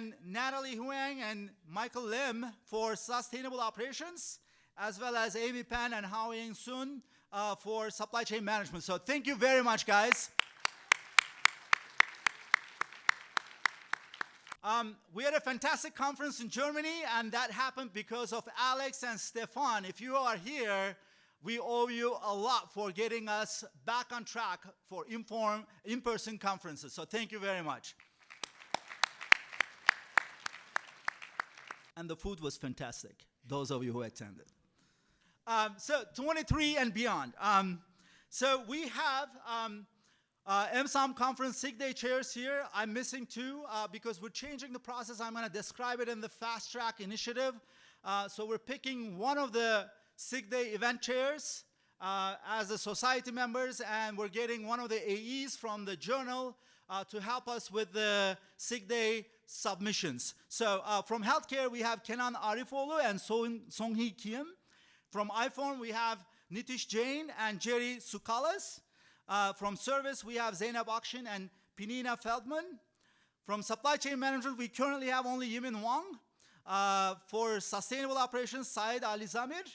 and Natalie Huang and Michael Lim for sustainable operations, as well as Amy Pan and Hao Ying Sun for supply chain management. So thank you very much, guys. We had a fantastic conference in Germany, and that happened because of Alex and Stefan. If you are here, we owe you a lot for getting us back on track for in-person conferences. So thank you very much. And the food was fantastic, those of you who attended. So 23 and beyond. So we have MSOM conference SIG Day chairs here. I'm missing two because we're changing the process. I'm going to describe it in the fast track initiative. So we're picking one of the SIG Day event chairs as the society members, and we're getting one of the AEs from the journal to help us with the SIG Day submissions. So from healthcare, we have Kenan Arifolu and Songhee Kim. From iPhone, we have Nitish Jain and Jerry Sukalas. From service, we have Zainab Akshin and Pinina Feldman. From supply chain management, we currently have only Yimin Wang. For sustainable operations, Syed Ali Zamir.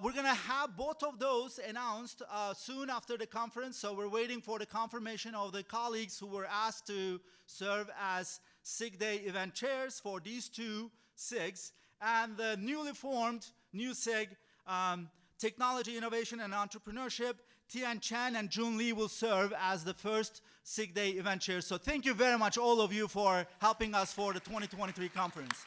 We're going to have both of those announced soon after the conference, so we're waiting for the confirmation of the colleagues who were asked to serve as SIG Day event chairs for these two SIGs. And the newly formed new SIG, Technology, Innovation, and Entrepreneurship, Tian Chan and Jun Lee will serve as the first SIG Day event chairs. So thank you very much, all of you, for helping us for the 2023 conference.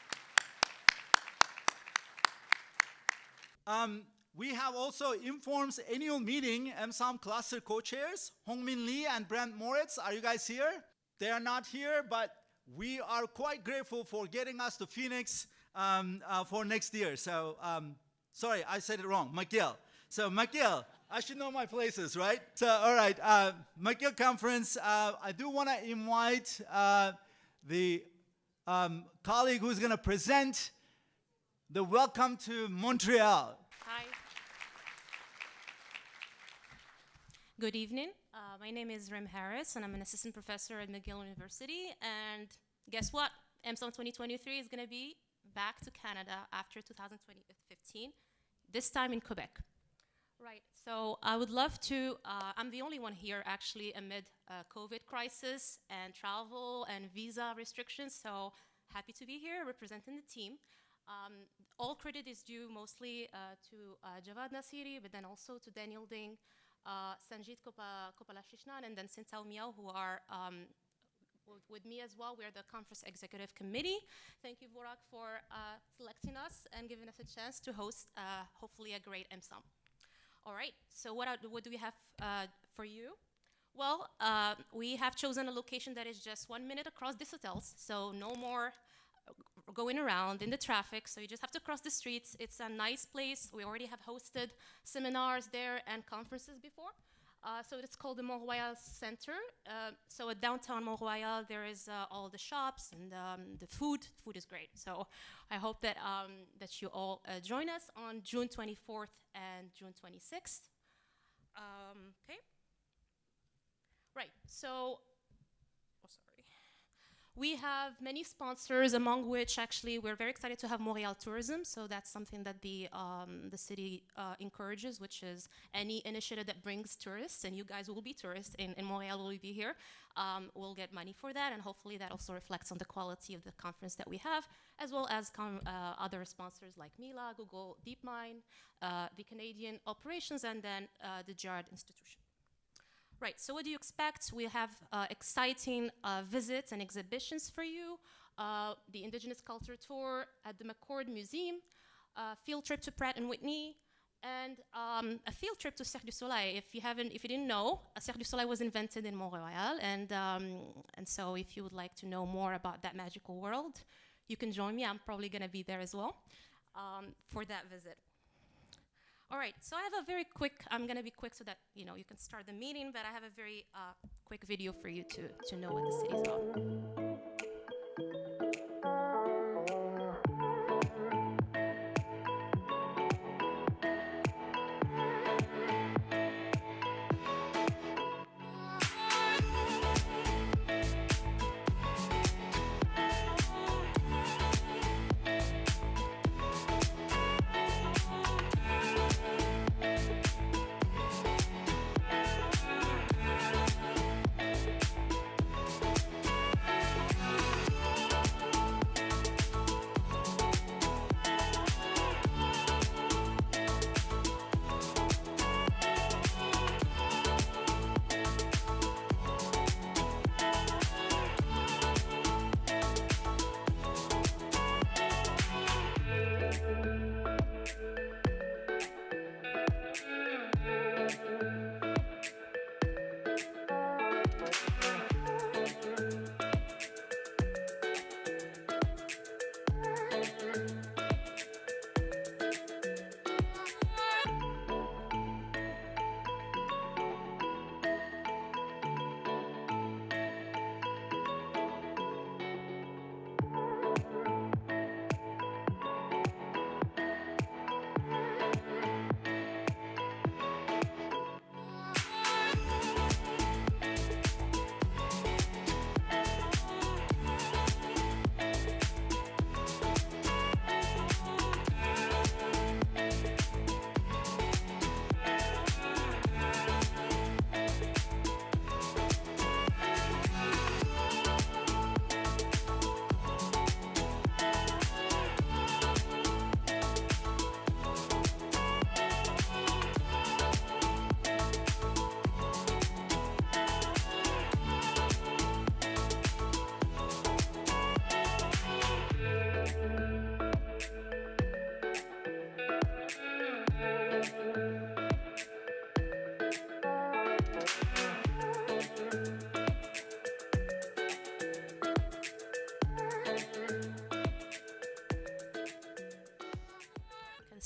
We have also INFORMS annual meeting, MSOM cluster co-chairs, Hongmin Lee and Brent Moritz. Are you guys here? They are not here, but we are quite grateful for getting us to Phoenix for next year. So, sorry, I said it wrong, McGill. So McGill, I should know my places, right? So, all right, McGill conference, I do want to invite the colleague who's going to present the Welcome to Montreal. Hi. Good evening. My name is Rim Harris, and I'm an assistant professor at McGill University. And guess what? MSOM 2023 is going to be back to Canada after 2015, this time in Quebec. Right, so I would love to, I'm the only one here actually amid COVID crisis and travel and visa restrictions, so happy to be here representing the team. All credit is due mostly to Javad Nasiri, but then also to Daniel Ding, Sanjit Kopalashishnan, and then Sintao Miao, who are with me as well. We're the conference executive committee. Thank you, Burak, for selecting us and giving us a chance to host hopefully a great MSOM. All right, so what do we have for you? Well, we have chosen a location that is just 1 minute across these hotels, so no more going around in the traffic, so you just have to cross the streets. It's a nice place. We already have hosted seminars there and conferences before. So it's called the Mont-Royal Center. So at downtown Mont-Royal, there is all the shops and the food. Food is great. So I hope that, that you all join us on June 24th and June 26th. Okay. Right, so, oh, sorry. We have many sponsors, among which actually we're very excited to have Montreal Tourism. So that's something that the city encourages, which is any initiative that brings tourists, and you guys will be tourists in Montreal, will be here. We'll get money for that, and hopefully that also reflects on the quality of the conference that we have, as well as other sponsors like Mila, Google, DeepMind, the Canadian operations, and then the Gerard Institution. Right, so what do you expect? We have exciting visits and exhibitions for you, the Indigenous Culture Tour at the McCord Museum, field trip to Pratt & Whitney, and a field trip to Cirque du Soleil. If you didn't know, Cirque du Soleil was invented in Mont-Royal, and so if you would like to know more about that magical world, you can join me. I'm probably gonna be there as well for that visit. All right, so I have a very quick, I'm gonna be quick so that you can start the meeting, but I have a very quick video for you to know what the city is about.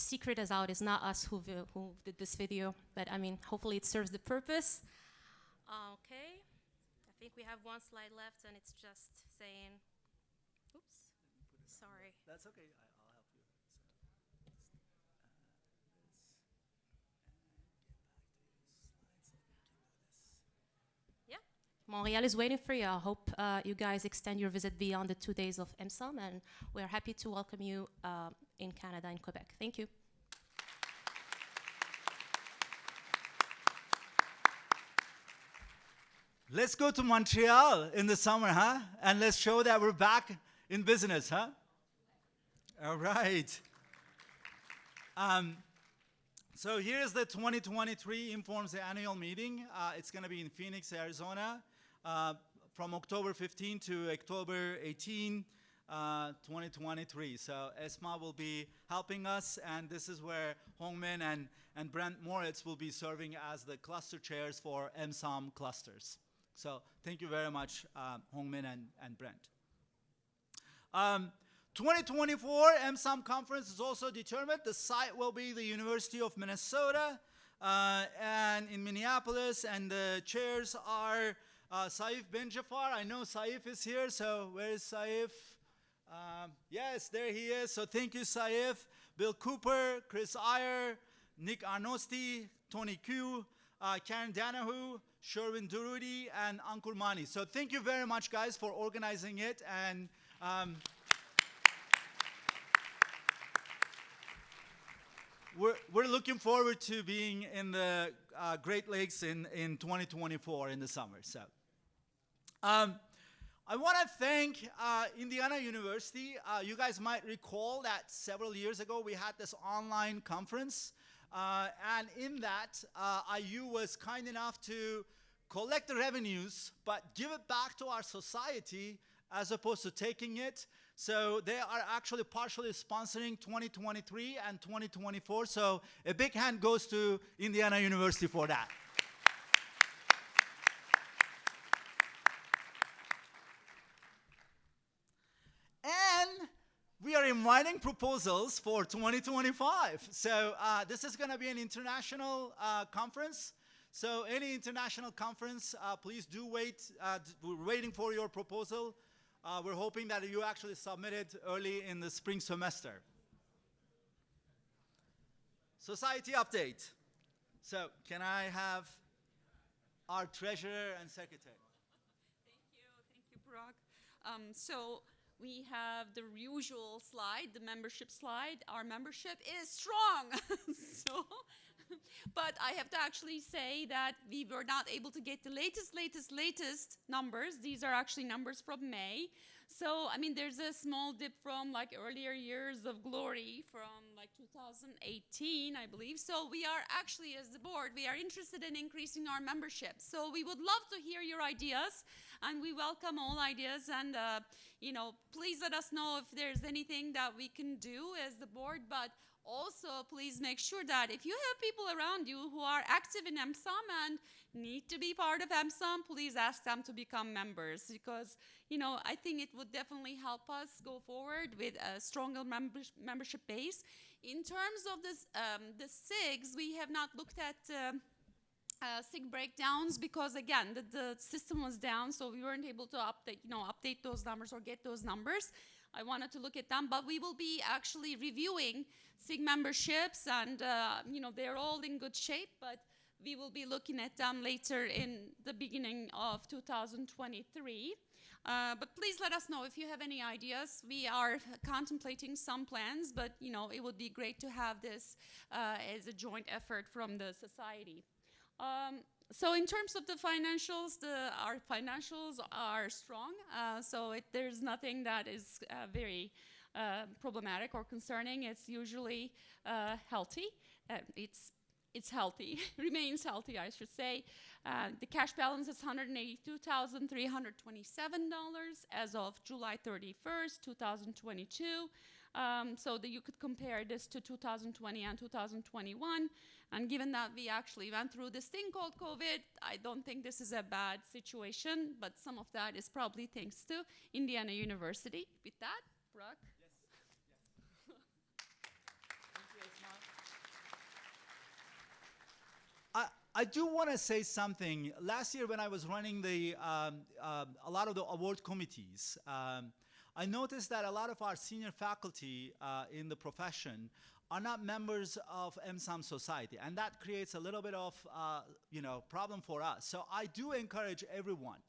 secret is out. It's not us who did this video, but I mean, hopefully it serves the purpose. Okay, I think we have one slide left, and it's just saying, oops, sorry. That's okay. I'll help you. Yeah, Montreal is waiting for you. I hope you guys extend your visit beyond the 2 days of EMSOM, and we're happy to welcome you in Canada and Quebec. Thank you. Let's go to Montreal in the summer, huh? And let's show that we're back in business, huh? All right. So here's the 2023 INFORMS annual meeting. It's going to be in Phoenix, Arizona, from October 15 to October 18, 2023. So ESMA will be helping us, and this is where Hongmin and Brent Moritz will be serving as the cluster chairs for EMSOM clusters. So thank you very much, Hongmin and Brent. 2024 EMSOM conference is also determined. The site will be the University of Minnesota and in Minneapolis, and the chairs are Saif bin Jafar. I know Saif is here, so where is Saif? Yes, there he is. So thank you, Saif. Bill Cooper, Chris Iyer, Nick Arnosti, Tony Q, Karen Danahu, Sherwin Durudi, and Ankur Mani. So thank you very much, guys, for organizing it. And we're looking forward to being in the Great Lakes in 2024 in the summer. So I want to thank Indiana University. You guys might recall that several years ago we had this online conference. And in that, IU was kind enough to collect the revenues, but give it back to our society as opposed to taking it. So they are actually partially sponsoring 2023 and 2024. So a big hand goes to Indiana University for that. And we are inviting proposals for 2025. So this is going to be an international conference. So any international conference, please do wait. We're waiting for your proposal. We're hoping that you actually submit it early in the spring semester. Society update. So can I have our treasurer and secretary? Thank you, Parag. So we have the usual slide, the membership slide. Our membership is strong. But I have to actually say that we were not able to get the latest numbers. These are actually numbers from May. So, I mean, there's a small dip from like earlier years of glory from like 2018, I believe. So we are actually, as the board, we are interested in increasing our membership. So we would love to hear your ideas, and we welcome all ideas. And, you know, please let us know if there's anything that we can do as the board. But also, please make sure that if you have people around you who are active in EMSOM and need to be part of EMSOM, please ask them to become members, because, you know, I think it would definitely help us go forward with a stronger membership base. In terms of this, the SIGs, we have not looked at SIG breakdowns because, again, the system was down, so we weren't able to update those numbers or get those numbers. I wanted to look at them, but we will be actually reviewing SIG memberships, and you know, they're all in good shape, but we will be looking at them later in the beginning of 2023. But please let us know if you have any ideas. We are contemplating some plans, but you know, it would be great to have this as a joint effort from the society. So in terms of the financials, our financials are strong. So there's nothing that is very problematic or concerning. It's usually healthy. It's healthy, remains healthy, I should say. The cash balance is $182,327 as of July 31st, 2022. So that you could compare this to 2020 and 2021. And given that we actually went through this thing called COVID, I don't think this is a bad situation, but some of that is probably thanks to Indiana University. With that, Brock? Yes. Thank you, Esma. I do want to say something. Last year when I was running a lot of the award committees, I noticed that a lot of our senior faculty in the profession are not members of MSOM society, and that creates a little bit of problem for us. So I do encourage everyone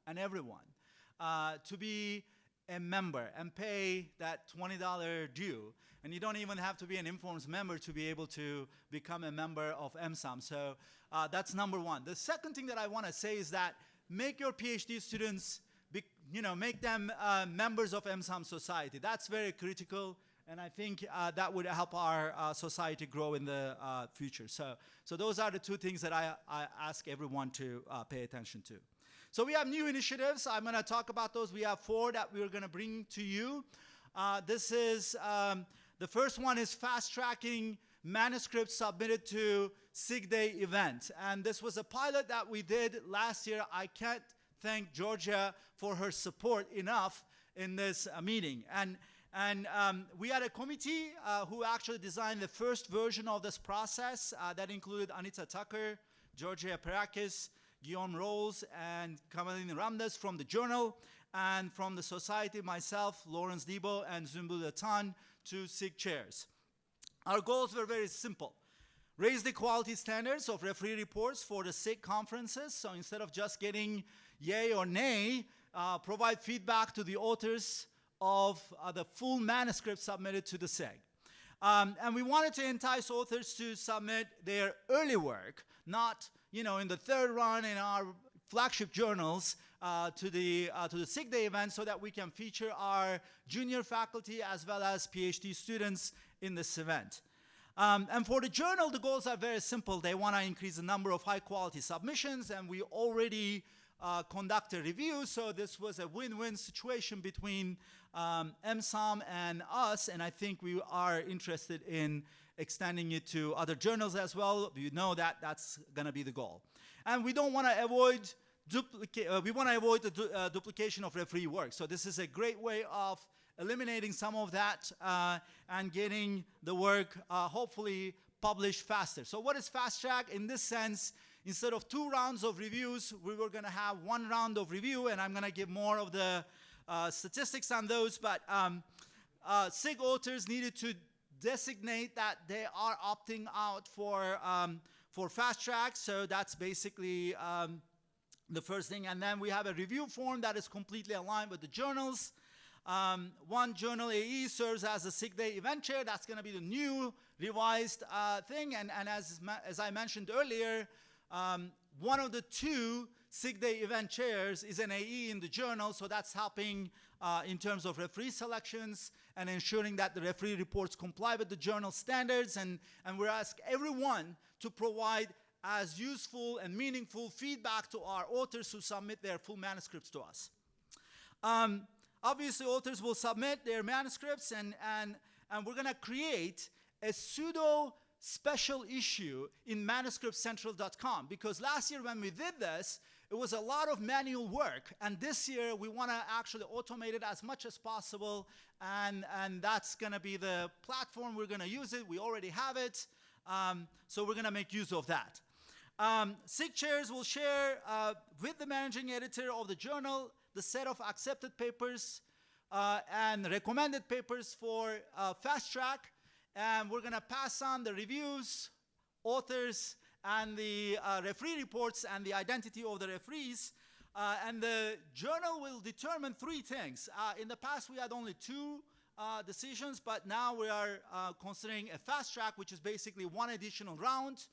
to be a member and pay that $20 due. And you don't even have to be an INFORMS member to be able to become a member of MSOM. So that's number one. The second thing that I want to say is that make your PhD students, make them members of MSOM society. That's very critical. And I think that would help our society grow in the future. So those are the two things that I ask everyone to pay attention to. So we have new initiatives. I'm going to talk about those. We have 4 that we're going to bring to you. This is, the first one is fast-tracking manuscripts submitted to SIG Day event. And this was a pilot that we did last year. I can't thank Georgia for her support enough in this meeting. And we had a committee who actually designed the first version of this process that included Anita Tucker, Georgia Perakis, Guillaume Rolls, and Kamaline Ramdas from the journal, and from the society, myself, Lawrence Debo, and Zumbul Atan, 2 SIG chairs. Our goals were very simple. Raise the quality standards of referee reports for the SIG conferences. So instead of just getting yay or nay, provide feedback to the authors of the full manuscript submitted to the SIG. And we wanted to entice authors to submit their early work, not in the 3rd run in our flagship journals to the SIG Day event, so that we can feature our junior faculty as well as PhD students in this event. And for the journal, the goals are very simple. They want to increase the number of high-quality submissions, and we already conduct a review, so this was a win-win situation between MSOM and us, and I think we are interested in extending it to other journals as well. You know that that's going to be the goal. And we don't want to avoid the duplication of referee work. So this is a great way of eliminating some of that and getting the work hopefully published faster. So what is fast track? In this sense, instead of 2 rounds of reviews, we were going to have 1 round of review, and I'm going to give more of the statistics on those. But SIG authors needed to designate that they are opting out for fast track. So that's basically the first thing. And then we have a review form that is completely aligned with the journals. 1 journal AE serves as a SIG Day event chair. That's going to be the new revised thing. And as I mentioned earlier, one of the 2 SIG Day event chairs is an AE in the journal, so that's helping in terms of referee selections and ensuring that the referee reports comply with the journal standards. And we ask everyone to provide as useful and meaningful feedback to our authors who submit their full manuscripts to us. Obviously, authors will submit their manuscripts, and we're going to create a pseudo special issue in manuscriptcentral.com, because last year when we did this, it was a lot of manual work, and this year we want to actually automate it as much as possible, and that's going to be the platform we're going to use it. We already have it, so we're going to make use of that. SIG chairs will share with the managing editor of the journal the set of accepted papers and recommended papers for fast track. And we're going to pass on the reviews, authors, and the referee reports and the identity of the referees. And the journal will determine 3 things. In the past, we had only 2 decisions, but now we are considering a fast track, which is basically 1 additional round.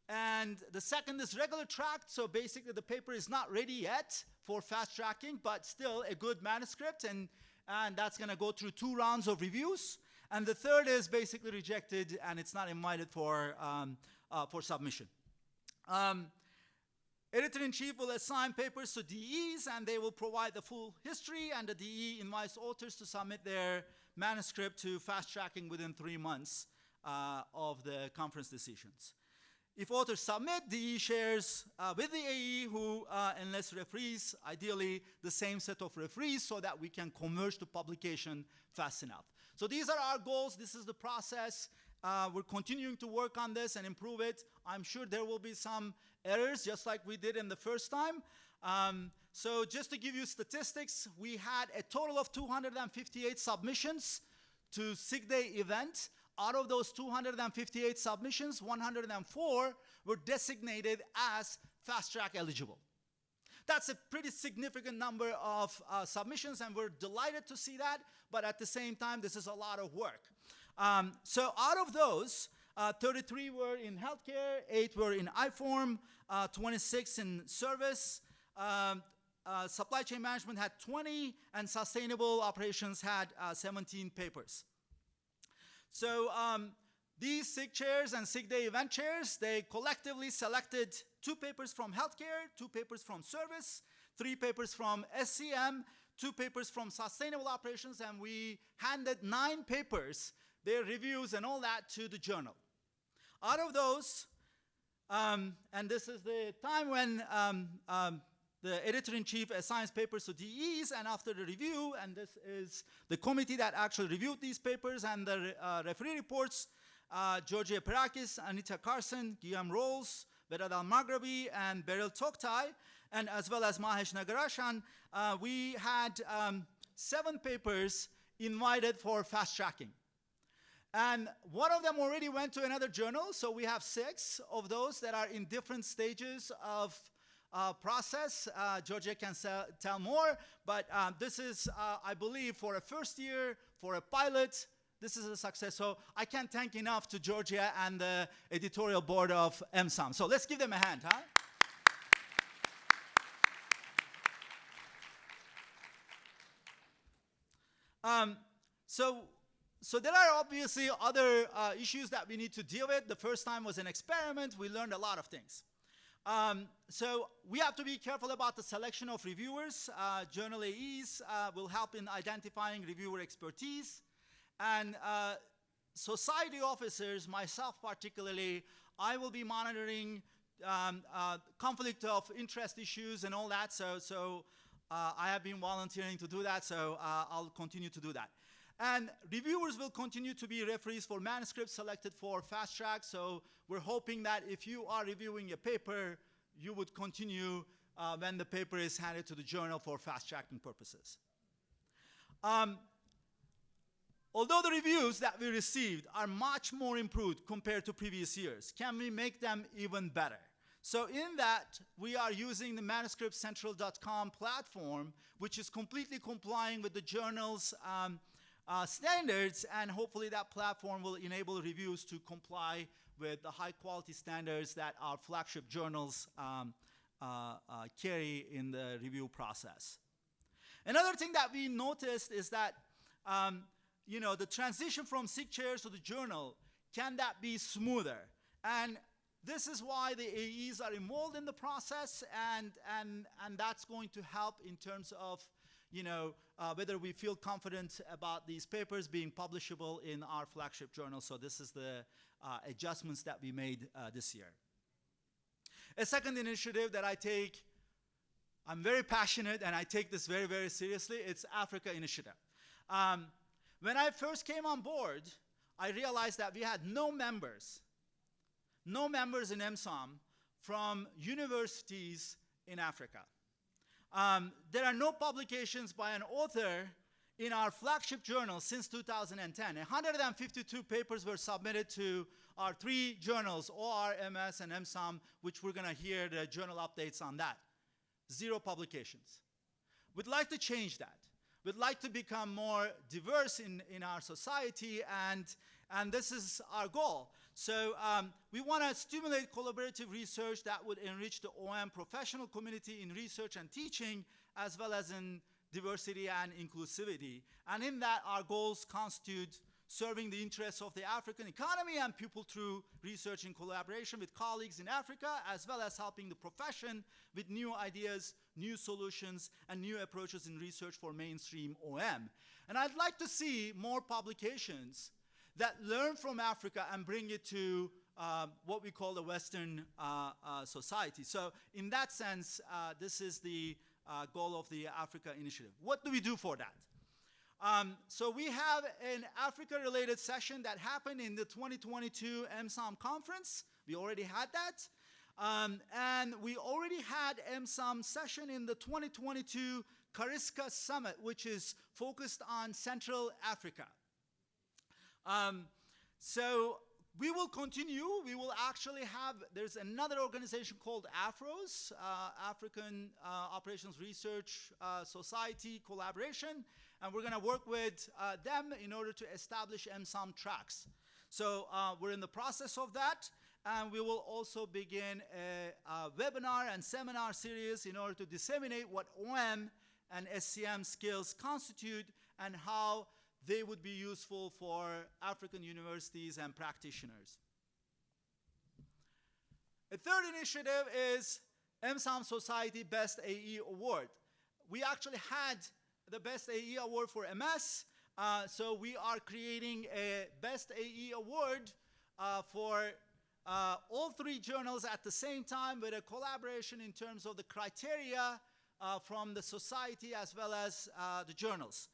And the second is regular track. So basically, the paper is not ready yet for fast tracking, but still a good manuscript. And that's going to go through 2 rounds of reviews. And the third is basically rejected, and it's not invited for submission. Editor-in-chief will assign papers to DEs, and they will provide the full history, and the DE invites authors to submit their manuscript to fast tracking within 3 months of the conference decisions. If authors submit, DE shares with the AE who enlists referees, ideally the same set of referees, so that we can converge to publication fast enough. So these are our goals. This is the process. We're continuing to work on this and improve it. I'm sure there will be some errors, just like we did in the first time. So just to give you statistics, we had a total of 258 submissions to SIG Day event. Out of those 258 submissions, 104 were designated as fast track eligible. That's a pretty significant number of submissions, and we're delighted to see that, but at the same time, this is a lot of work. So out of those, 33 were in healthcare, 8 were in IFORM, 26 in service, supply chain management had 20, and sustainable operations had 17 papers. So these SIG chairs and SIG Day event chairs, they collectively selected 2 papers from healthcare, 2 papers from service, 3 papers from SCM, 2 papers from sustainable operations, and we handed 9 papers, their reviews and all that, to the journal. Out of those, and this is the time when the editor-in-chief assigns papers to DEs, and after the review, and this is the committee that actually reviewed these papers and the referee reports, Georgia Perakis, Anita Carson, Guillaume Rolls, Vedat Al-Maghrabi, and Beryl Toktai, and as well as Mahesh Nagarashan, we had 7 papers invited for fast tracking. And one of them already went to another journal, so we have 6 of those that are in different stages of process. Georgia can tell more, but this is, I believe, for a first year, for a pilot, this is a success. So I can't thank enough to Georgia and the editorial board of MSOM. So let's give them a hand, huh? So there are obviously other issues that we need to deal with. The first time was an experiment. We learned a lot of things. So we have to be careful about the selection of reviewers. Journal AEs will help in identifying reviewer expertise. And society officers, myself particularly, I will be monitoring conflict of interest issues and all that. So I have been volunteering to do that, so I'll continue to do that. And reviewers will continue to be referees for manuscripts selected for fast track. So we're hoping that if you are reviewing a paper, you would continue when the paper is handed to the journal for fast tracking purposes. Although the reviews that we received are much more improved compared to previous years, can we make them even better? So in that, we are using the manuscriptcentral.com platform, which is completely complying with the journal's standards, and hopefully that platform will enable reviews to comply with the high quality standards that our flagship journals carry in the review process. Another thing that we noticed is that the transition from SIG chairs to the journal, can that be smoother? And this is why the AEs are involved in the process, and that's going to help in terms of whether we feel confident about these papers being publishable in our flagship journal. So this is the adjustments that we made this year. A second initiative that I take, I'm very passionate and I take this very, very seriously, it's Africa Initiative. When I first came on board, I realized that we had no members in MSOM from universities in Africa. There are no publications by an author in our flagship journal since 2010. 152 papers were submitted to our 3 journals, OR, MS, and MSOM, which we're going to hear the journal updates on that. 0 publications. We'd like to change that. We'd like to become more diverse in our society, and this is our goal. So we want to stimulate collaborative research that would enrich the OM professional community in research and teaching, as well as in diversity and inclusivity. And in that, our goals constitute serving the interests of the African economy and people through research in collaboration with colleagues in Africa, as well as helping the profession with new ideas, new solutions, and new approaches in research for mainstream OM. And I'd like to see more publications that learn from Africa and bring it to what we call the Western society. So in that sense, this is the goal of the Africa Initiative. What do we do for that? So we have an Africa-related session that happened in the 2022 MSOM conference. We already had that. And we already had MSOM session in the 2022 Kariska Summit, which is focused on Central Africa. So we will continue. We will actually have, there's another organization called AFROS, African Operations Research Society Collaboration, and we're going to work with them in order to establish MSOM tracks. So we're in the process of that, and we will also begin a webinar and seminar series in order to disseminate what OM and SCM skills constitute and how they would be useful for African universities and practitioners. A third initiative is MSOM Society Best AE Award. We actually had the Best AE Award for MS, so we are creating a Best AE Award for all three journals at the same time with a collaboration in terms of the criteria from the society as well as the journals.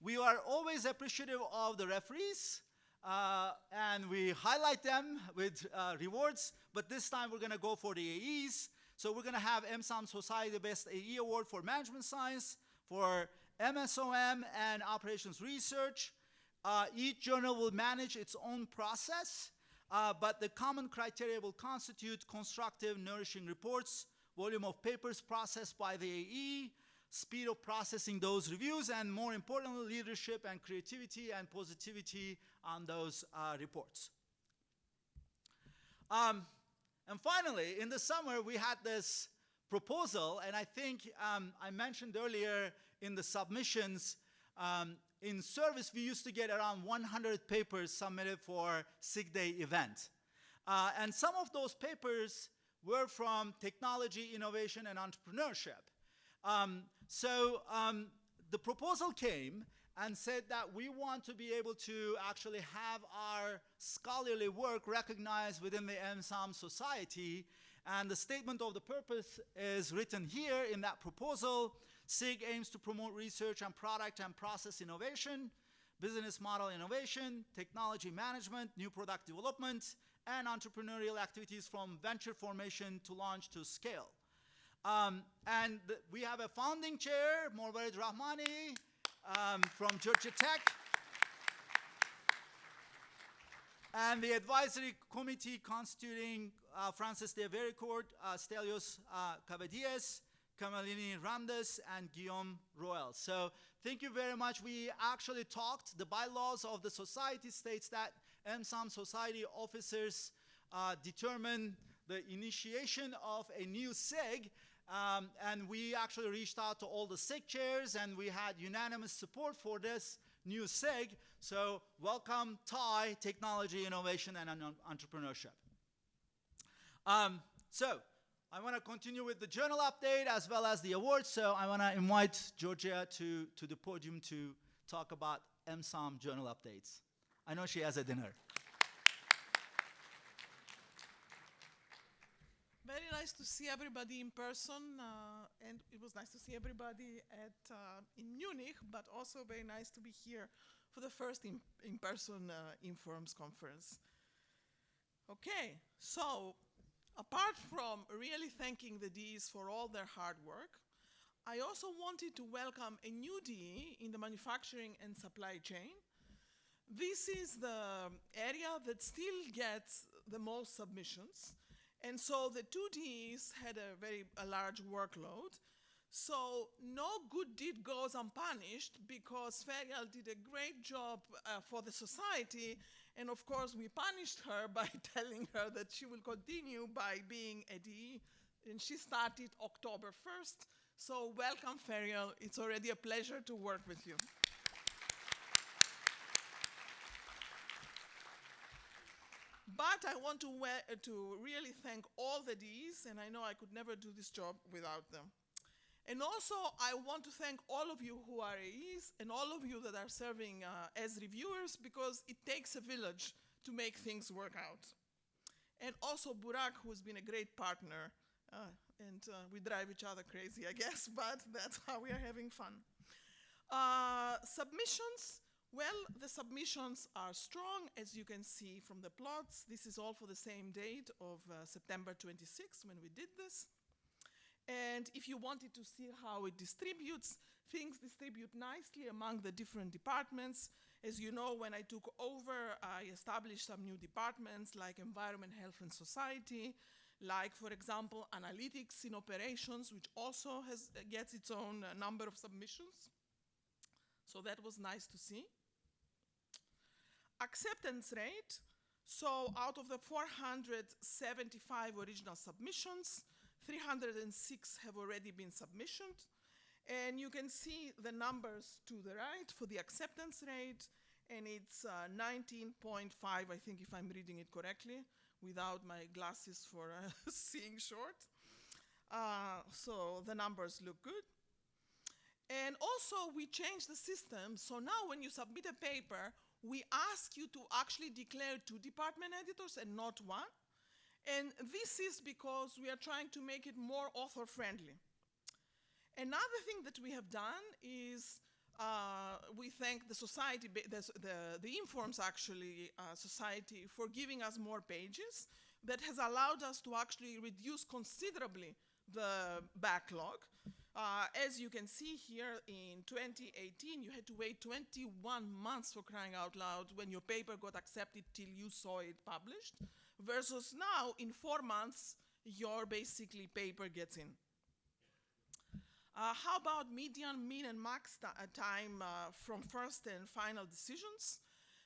We are always appreciative of the referees, and we highlight them with rewards, but this time we're going to go for the AEs. So we're going to have MSOM Society Best AE Award for Management Science, for MSOM and Operations Research. Each journal will manage its own process, but the common criteria will constitute constructive, nourishing reports, volume of papers processed by the AE, speed of processing those reviews, and more importantly, leadership and creativity and positivity on those reports. And finally, in the summer, we had this proposal, and I think I mentioned earlier in the submissions, in service, we used to get around 100 papers submitted for SIG Day event. And some of those papers were from technology, innovation, and entrepreneurship. The proposal came and said that we want to be able to actually have our scholarly work recognized within the MSOM Society, and the statement of the purpose is written here in that proposal. SIG aims to promote research and product and process innovation, business model innovation, technology management, new product development, and entrepreneurial activities from venture formation to launch to scale. We have a founding chair, Morvarid Rahmani, from Georgia Tech. And the advisory committee constituting Francis de Vericourt, Stelios Cavadias, Kamalini Ramdas, and Guillaume Roel. So thank you very much. We actually talked, the bylaws of the society states that MSOM Society officers determine the initiation of a new SIG, and we actually reached out to all the SIG chairs, and we had unanimous support for this new SIG. So welcome, TIE, Technology, Innovation, and Entrepreneurship. So I want to continue with the journal update as well as the awards. So I want to invite Georgia to the podium to talk about MSOM journal updates. I know she has a dinner. Very nice to see everybody in person, and it was nice to see everybody in Munich, but also very nice to be here for the first in-person INFORMS conference. Okay, so apart from really thanking the Ds for all their hard work, I also wanted to welcome a new D in the manufacturing and supply chain. This is the area that still gets the most submissions. And so the two Ds had a large workload. So no good deed goes unpunished, because Ferial did a great job for the society. And of course, we punished her by telling her that she will continue by being a D. And she started October 1st. So welcome, Ferial. It's already a pleasure to work with you. But I want to really thank all the Ds, and I know I could never do this job without them. And also, I want to thank all of you who are AEs and all of you that are serving as reviewers, because it takes a village to make things work out. And also Burak, who's been a great partner, and we drive each other crazy, I guess, but that's how we are having fun. Submissions, well, the submissions are strong, as you can see from the plots. This is all for the same date of September 26 when we did this. And if you wanted to see how it distributes, things distribute nicely among the different departments. As you know, when I took over, I established some new departments like Environment, Health and Society, like, for example, Analytics in Operations, which also gets its own number of submissions. So that was nice to see. Acceptance rate. So out of the 475 original submissions, 306 have already been submissioned. And you can see the numbers to the right for the acceptance rate, and it's 19.5, I think, if I'm reading it correctly, without my glasses for seeing short. So the numbers look good. And also, we changed the system. So now when you submit a paper, we ask you to actually declare 2 department editors and not 1. And this is because we are trying to make it more author-friendly. Another thing that we have done is we thank the society, the INFORMS actually society, for giving us more pages. That has allowed us to actually reduce considerably the backlog. As you can see here, in 2018, you had to wait 21 months, for crying out loud, when your paper got accepted till you saw it published, versus now, in 4 months, your basically paper gets in. How about median, mean, and max time from first and final decisions?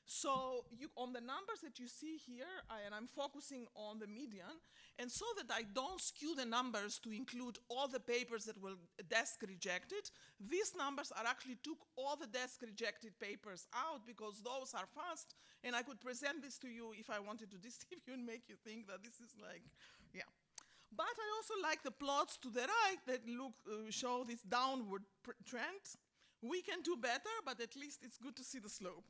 So on the numbers that you see here, and I'm focusing on the median, and so that I don't skew the numbers to include all the papers that were desk rejected, these numbers are actually took all the desk rejected papers out because those are fast, and I could present this to you if I wanted to deceive you and make you think that this is like, yeah. But I also like the plots to the right that show this downward trend. We can do better, but at least it's good to see the slope.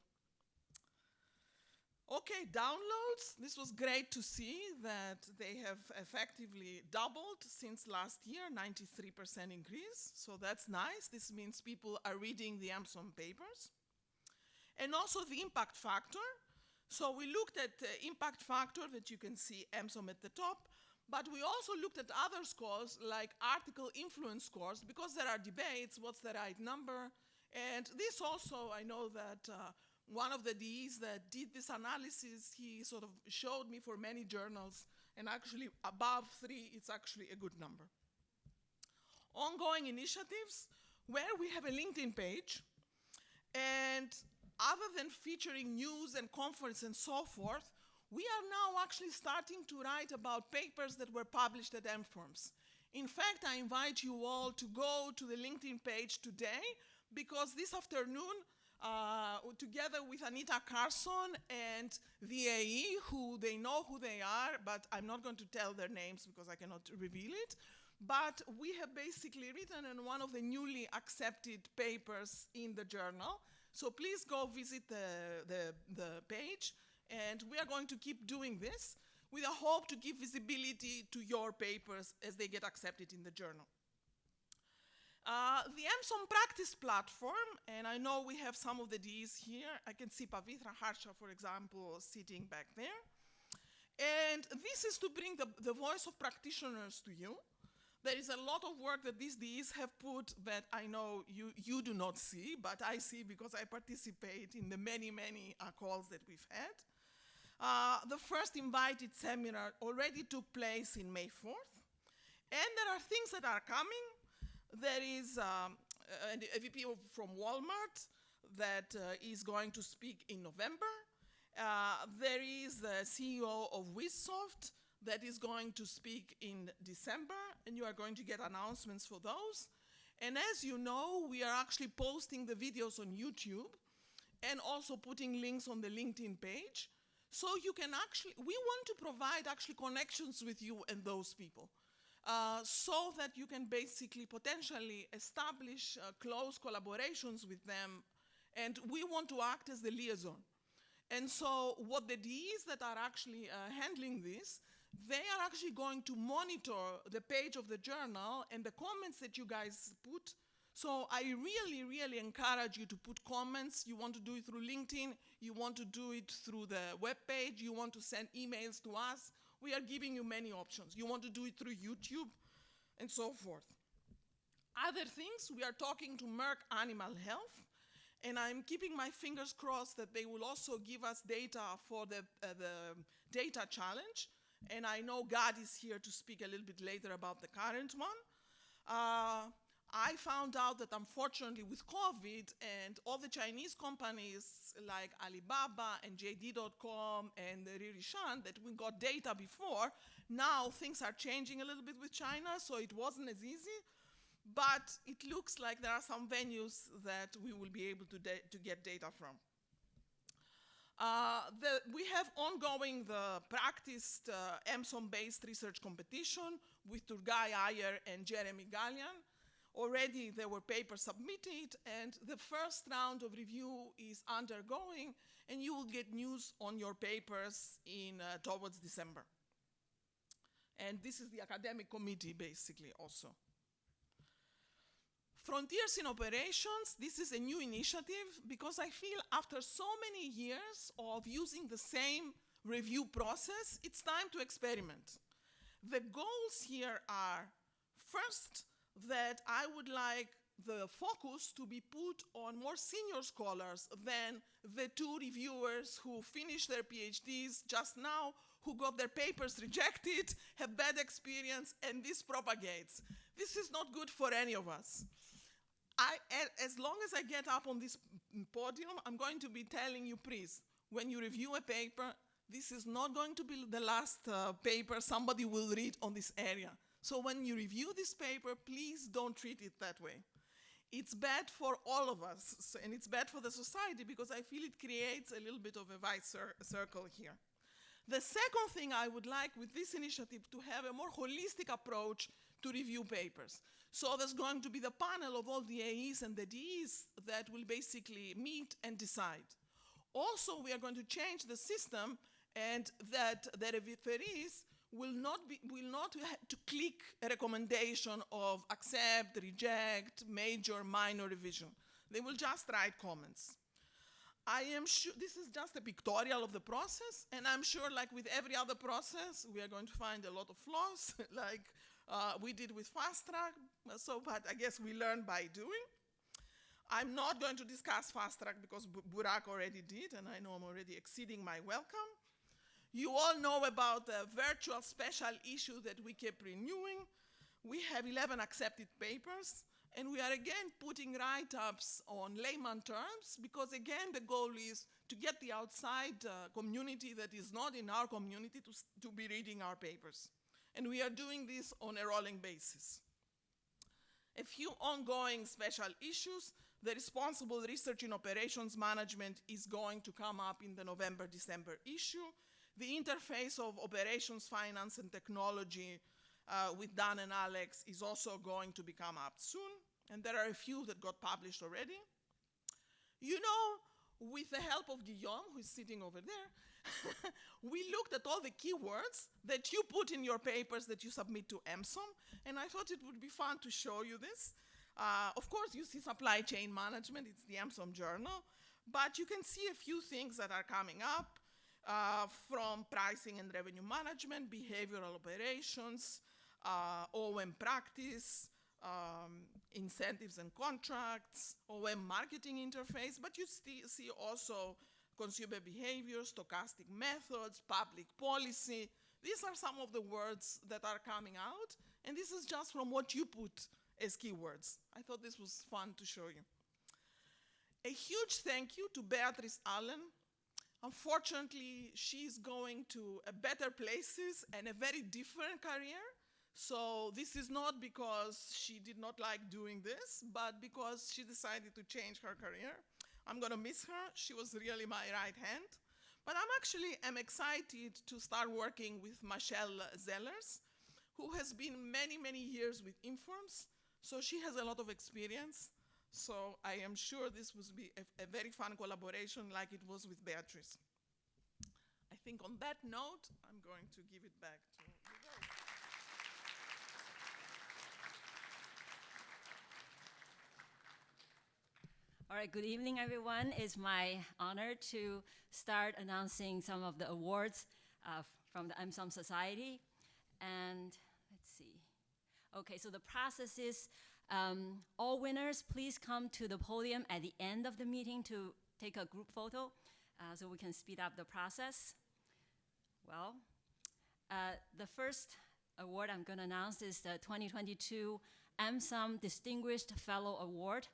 Okay, downloads. This was great to see that they have effectively doubled since last year, 93% increase. So that's nice. This means people are reading the EMSOM papers. And also the impact factor. So we looked at the impact factor that you can see EMSOM at the top, but we also looked at other scores like article influence scores, because there are debates, what's the right number. And this also, I know that one of the DEs that did this analysis, he sort of showed me for many journals, and actually above 3, it's actually a good number. Ongoing initiatives, where we have a LinkedIn page, and other than featuring news and conference and so forth, we are now actually starting to write about papers that were published at INFORMS. In fact, I invite you all to go to the LinkedIn page today, because this afternoon, together with Anita Carson and VAE, who they know who they are, but I'm not going to tell their names because I cannot reveal it. But we have basically written in one of the newly accepted papers in the journal. So please go visit the page, and we are going to keep doing this with a hope to give visibility to your papers as they get accepted in the journal. The EMSOM practice platform, and I know we have some of the Ds here. I can see Pavitra Harsha, for example, sitting back there. And this is to bring the voice of practitioners to you. There is a lot of work that these Ds have put that I know you do not see, but I see because I participate in the many, many calls that we've had. The first invited seminar already took place in May 4th. And there are things that are coming. There is a VP from Walmart that is going to speak in November. There is the CEO of WizSoft that is going to speak in December, and you are going to get announcements for those. And as you know, we are actually posting the videos on YouTube and also putting links on the LinkedIn page. So you can actually, we want to provide actually connections with you and those people. So that you can basically potentially establish close collaborations with them, and we want to act as the liaison. And so what the DEs that are actually handling this, they are actually going to monitor the page of the journal and the comments that you guys put So I really, really encourage you to put comments. You want to do it through LinkedIn, you want to do it through the webpage, you want to send emails to us. We are giving you many options. You want to do it through YouTube, and so forth. Other things, we are talking to Merck Animal Health, and I'm keeping my fingers crossed that they will also give us data for the data challenge. And I know Gad is here to speak a little bit later about the current one. I found out that unfortunately with COVID and all the Chinese companies like Alibaba and JD.com and Ririshan that we got data before, now things are changing a little bit with China, so it wasn't as easy. But it looks like there are some venues that we will be able to get data from. We have ongoing the practiced EMSOM-based research competition with Turgay Ayer and Jeremy Gallian. Already there were papers submitted, and the first round of review is undergoing, and you will get news on your papers towards December. And this is the academic committee, basically, also. Frontiers in Operations, this is a new initiative because I feel after so many years of using the same review process, it's time to experiment. The goals here are, first, that I would like the focus to be put on more senior scholars than the two reviewers who finished their PhDs just now, who got their papers rejected, have bad experience, and this propagates. This is not good for any of us. As long as I get up on this podium, I'm going to be telling you, please, when you review a paper, this is not going to be the last paper somebody will read on this area. So when you review this paper, please don't treat it that way. It's bad for all of us, and it's bad for the society because I feel it creates a little bit of a vicious circle here. The second thing I would like with this initiative to have a more holistic approach to review papers. So there's going to be the panel of all the AEs and the DEs that will basically meet and decide. Also, we are going to change the system, and that the referees will not have to click a recommendation of accept, reject, major, minor revision. They will just write comments. I am sure this is just a pictorial of the process, and I'm sure like with every other process, we are going to find a lot of flaws, like we did with Fast Track, but I guess we learn by doing. I'm not going to discuss Fast Track because Burak already did, and I know I'm already exceeding my welcome. You all know about the virtual special issue that we keep renewing. We have 11 accepted papers, and we are again putting write-ups on layman terms because again the goal is to get the outside community that is not in our community to be reading our papers. And we are doing this on a rolling basis. A few ongoing special issues. The responsible research in operations management is going to come up in the November-December issue. The interface of operations, finance, and technology with Dan and Alex is also going to become up soon. And there are a few that got published already. You know, with the help of Guillaume, who is sitting over there, we looked at all the keywords that you put in your papers that you submit to EMSOM, and I thought it would be fun to show you this. Of course, you see supply chain management, it's the EMSOM journal, but you can see a few things that are coming up from pricing and revenue management, behavioral operations, OM practice, incentives and contracts, OM marketing interface, but you see also consumer behavior, stochastic methods, public policy. These are some of the words that are coming out, and this is just from what you put as keywords. I thought this was fun to show you. A huge thank you to Beatrice Allen. Unfortunately, she's going to better places and a very different career. So this is not because she did not like doing this, but because she decided to change her career. I'm going to miss her. She was really my right hand. But I'm excited to start working with Michelle Zellers, who has been many, many years with INFORMS. So she has a lot of experience. So I am sure this will be a very fun collaboration like it was with Beatrice. I think on that note, I'm going to give it back to you guys. All right, good evening, everyone. It's my honor to start announcing some of the awards from the INFORMS Society. And let's see. Okay, so the process is all winners, please come to the podium at the end of the meeting to take a group photo so we can speed up the process. Well, the first award I'm going to announce is the 2022 INFORMS Distinguished Fellow Award.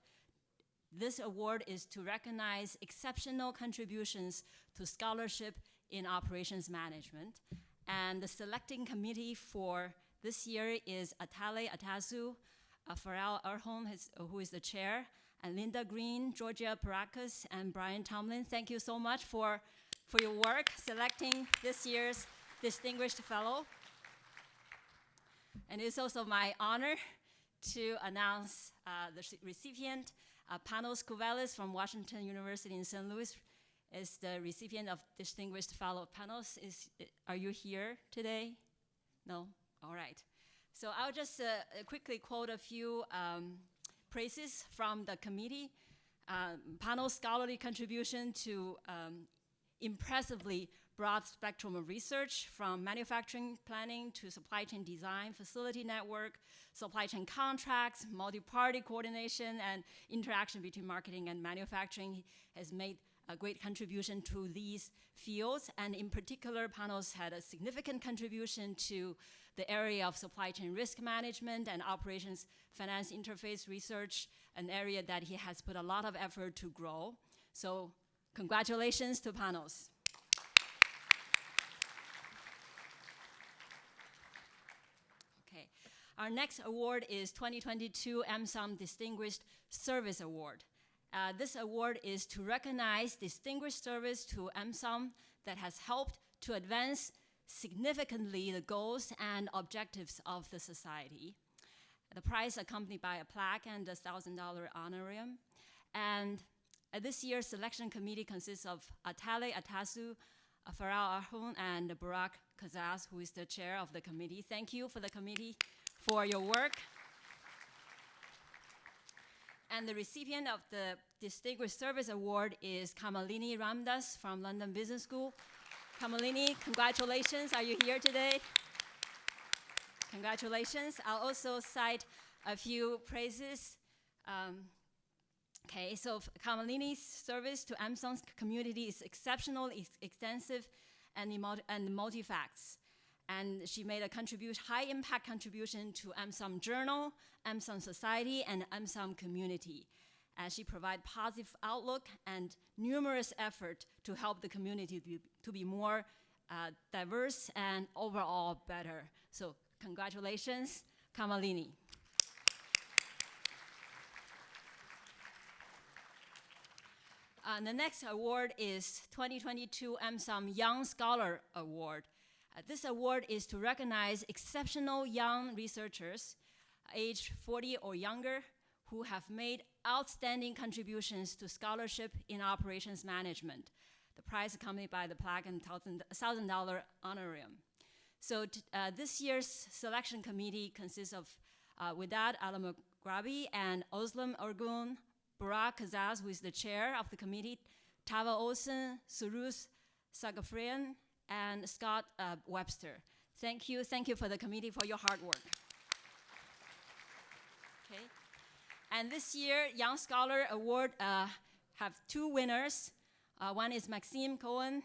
This award is to recognize exceptional contributions to scholarship in operations management. And the selecting committee for this year is Atale Atazu, Farrell Erholm, who is the chair, and Linda Green, Georgia Paracas, and Brian Tomlin. Thank you so much for your work selecting this year's Distinguished Fellow. And it's also my honor to announce the recipient. Panos Kouvelis from Washington University in St. Louis is the recipient of Distinguished Fellow. Panos, are you here today? No? All right. So I'll just quickly quote a few praises from the committee. Panos' scholarly contribution to impressively broad spectrum of research, from manufacturing planning to supply chain design, facility network, supply chain contracts, multi-party coordination, and interaction between marketing and manufacturing, has made a great contribution to these fields. And in particular, Panos had a significant contribution to the area of supply chain risk management and operations finance interface research, an area that he has put a lot of effort to grow. So congratulations to Panos. Okay, our next award is 2022 INFORMS Distinguished Service Award. This award is to recognize distinguished service to INFORMS that has helped to advance significantly the goals and objectives of the society. The prize accompanied by a plaque and a $1,000 honorarium. And this year's selection committee consists of Atale Atasu, Farrell Erholm, and Barak Kazaz, who is the chair of the committee. Thank you for the committee for your work. And the recipient of the Distinguished Service Award is Kamalini Ramdas from London Business School. Kamalini, congratulations. Are you here today? Congratulations. I'll also cite a few praises. Okay, so Kamalini's service to INFORMS community is exceptional, extensive, and multi-facts. And she made a high-impact contribution to INFORMS Journal, INFORMS Society, and INFORMS community. And she provided positive outlook and numerous effort to help the community to be more diverse and overall better. So congratulations, Kamalini. The next award is 2022 INFORMS Young Scholar Award. This award is to recognize exceptional young researchers aged 40 or younger who have made outstanding contributions to scholarship in operations management. The prize accompanied by the plaque and $1,000 honorarium. So this year's selection committee consists of Widad Alamagrabi and Özlem Ergun, Barak Kazaz, who is the chair of the committee, Tava Olsen, Suruz Sagafrian, and Scott Webster. Thank you for the committee for your hard work. Okay. And this year, Young Scholar Award have two winners. One is Maxime Cohen,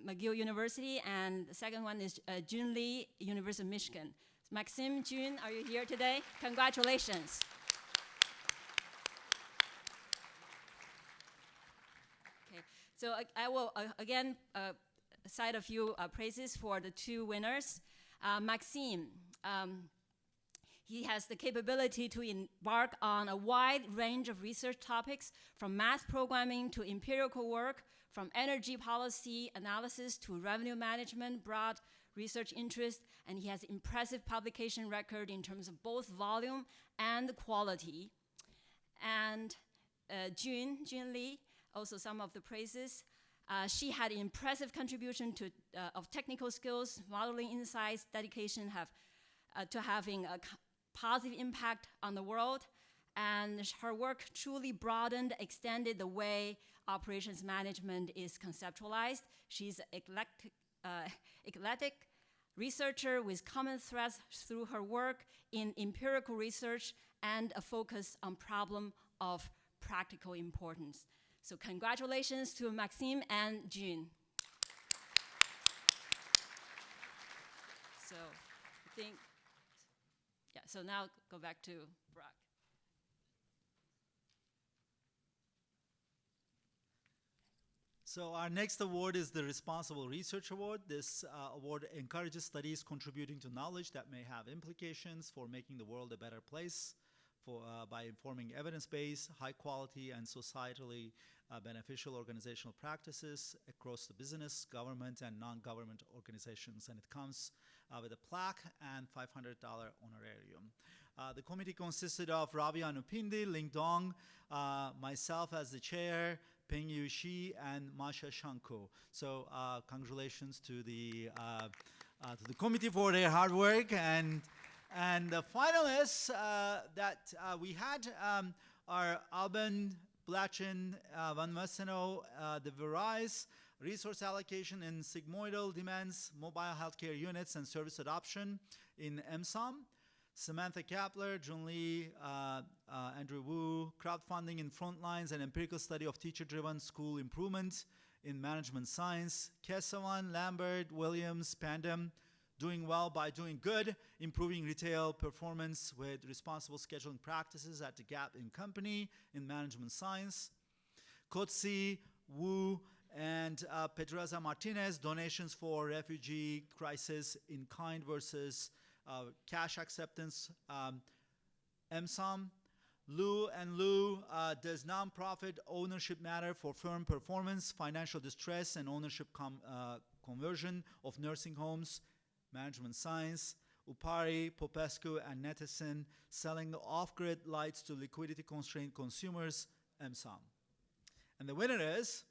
McGill University, and the second one is Jun Lee, University of Michigan. Maxime, Jun, are you here today? Congratulations. Okay, so I will again cite a few praises for the two winners. Maxime, he has the capability to embark on a wide range of research topics, from math programming to empirical work, from energy policy analysis to revenue management, broad research interest, and he has impressive publication record in terms of both volume and quality. And Jun Lee, also some of the praises. She had an impressive contribution of technical skills, modeling insights, dedication to having a positive impact on the world, And her work truly broadened, extended the way operations management is conceptualized. She's an eclectic researcher with common threads through her work in empirical research and a focus on problem of practical importance. So congratulations to Maxime and June. So I think, yeah, so now go back to Brock. So our next award is the Responsible Research Award. This award encourages studies contributing to knowledge that may have implications for making the world a better place by informing evidence-based, high-quality, and societally beneficial organizational practices across the business, government, and non-government organizations. And it comes with a plaque and $500 honorarium. The committee consisted of Rabia Nupindi, Ling Dong, myself as the chair, Peng Yu Shi, and Masha Shanko. So congratulations to the committee for their hard work. And the finalists that we had are Alban, Blachin, Van Messeno, the Verise, resource allocation in sigmoidal demands, mobile healthcare units, and service adoption in MSOM. Samantha Kapler, Jun Lee, Andrew Wu, crowdfunding in frontlines and empirical study of teacher-driven school improvement in management science. Kesavan, Lambert, Williams, Pandem, doing well by doing good, improving retail performance with responsible scheduling practices at the Gap in Company in management science. Kotsi, Wu, and Pedraza Martinez, donations for refugee crisis in kind versus cash acceptance, MSOM. Lu and Lu, does nonprofit ownership matter for firm performance, financial distress, and ownership conversion of nursing homes, management science. Upari, Popescu, and Netison, selling the off-grid lights to liquidity-constrained consumers, MSOM. And the winner is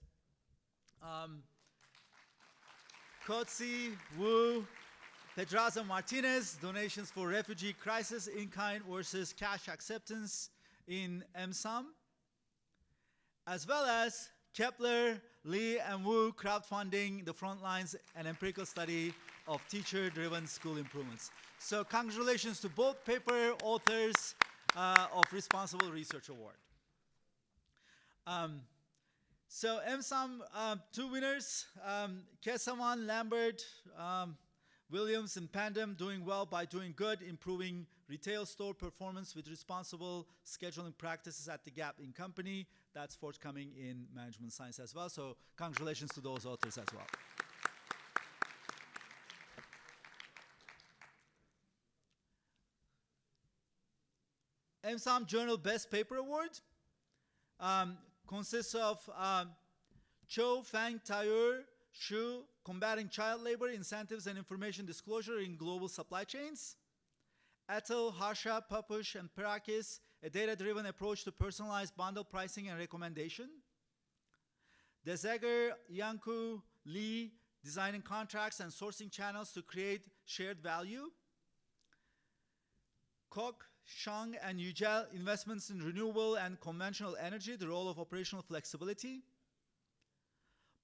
Kotsi, Wu, Pedraza Martinez, donations for refugee crisis in kind versus cash acceptance in MSOM, as well as Kepler, Lee, and Wu crowdfunding the front lines and empirical study of teacher-driven school improvements. So congratulations to both paper authors of Responsible Research Award. So MSOM, two winners, Kesavan, Lambert, Williams, and Pandem, doing well by doing good, improving retail store performance with responsible scheduling practices at the Gap in Company. That's forthcoming in management science as well. So congratulations to those authors as well. MSOM Journal Best Paper Award consists of Cho Fang Taiyur Shu, Combating Child Labor, Incentives and Information Disclosure in Global Supply Chains. Atul, Harsha, Papush, and Perakis, a data-driven approach to personalized bundle pricing and recommendation. Deseger, Yanku, Lee, designing contracts and sourcing channels to create shared value. Kok, Shang, and Yujel, investments in renewable and conventional energy, the role of operational flexibility.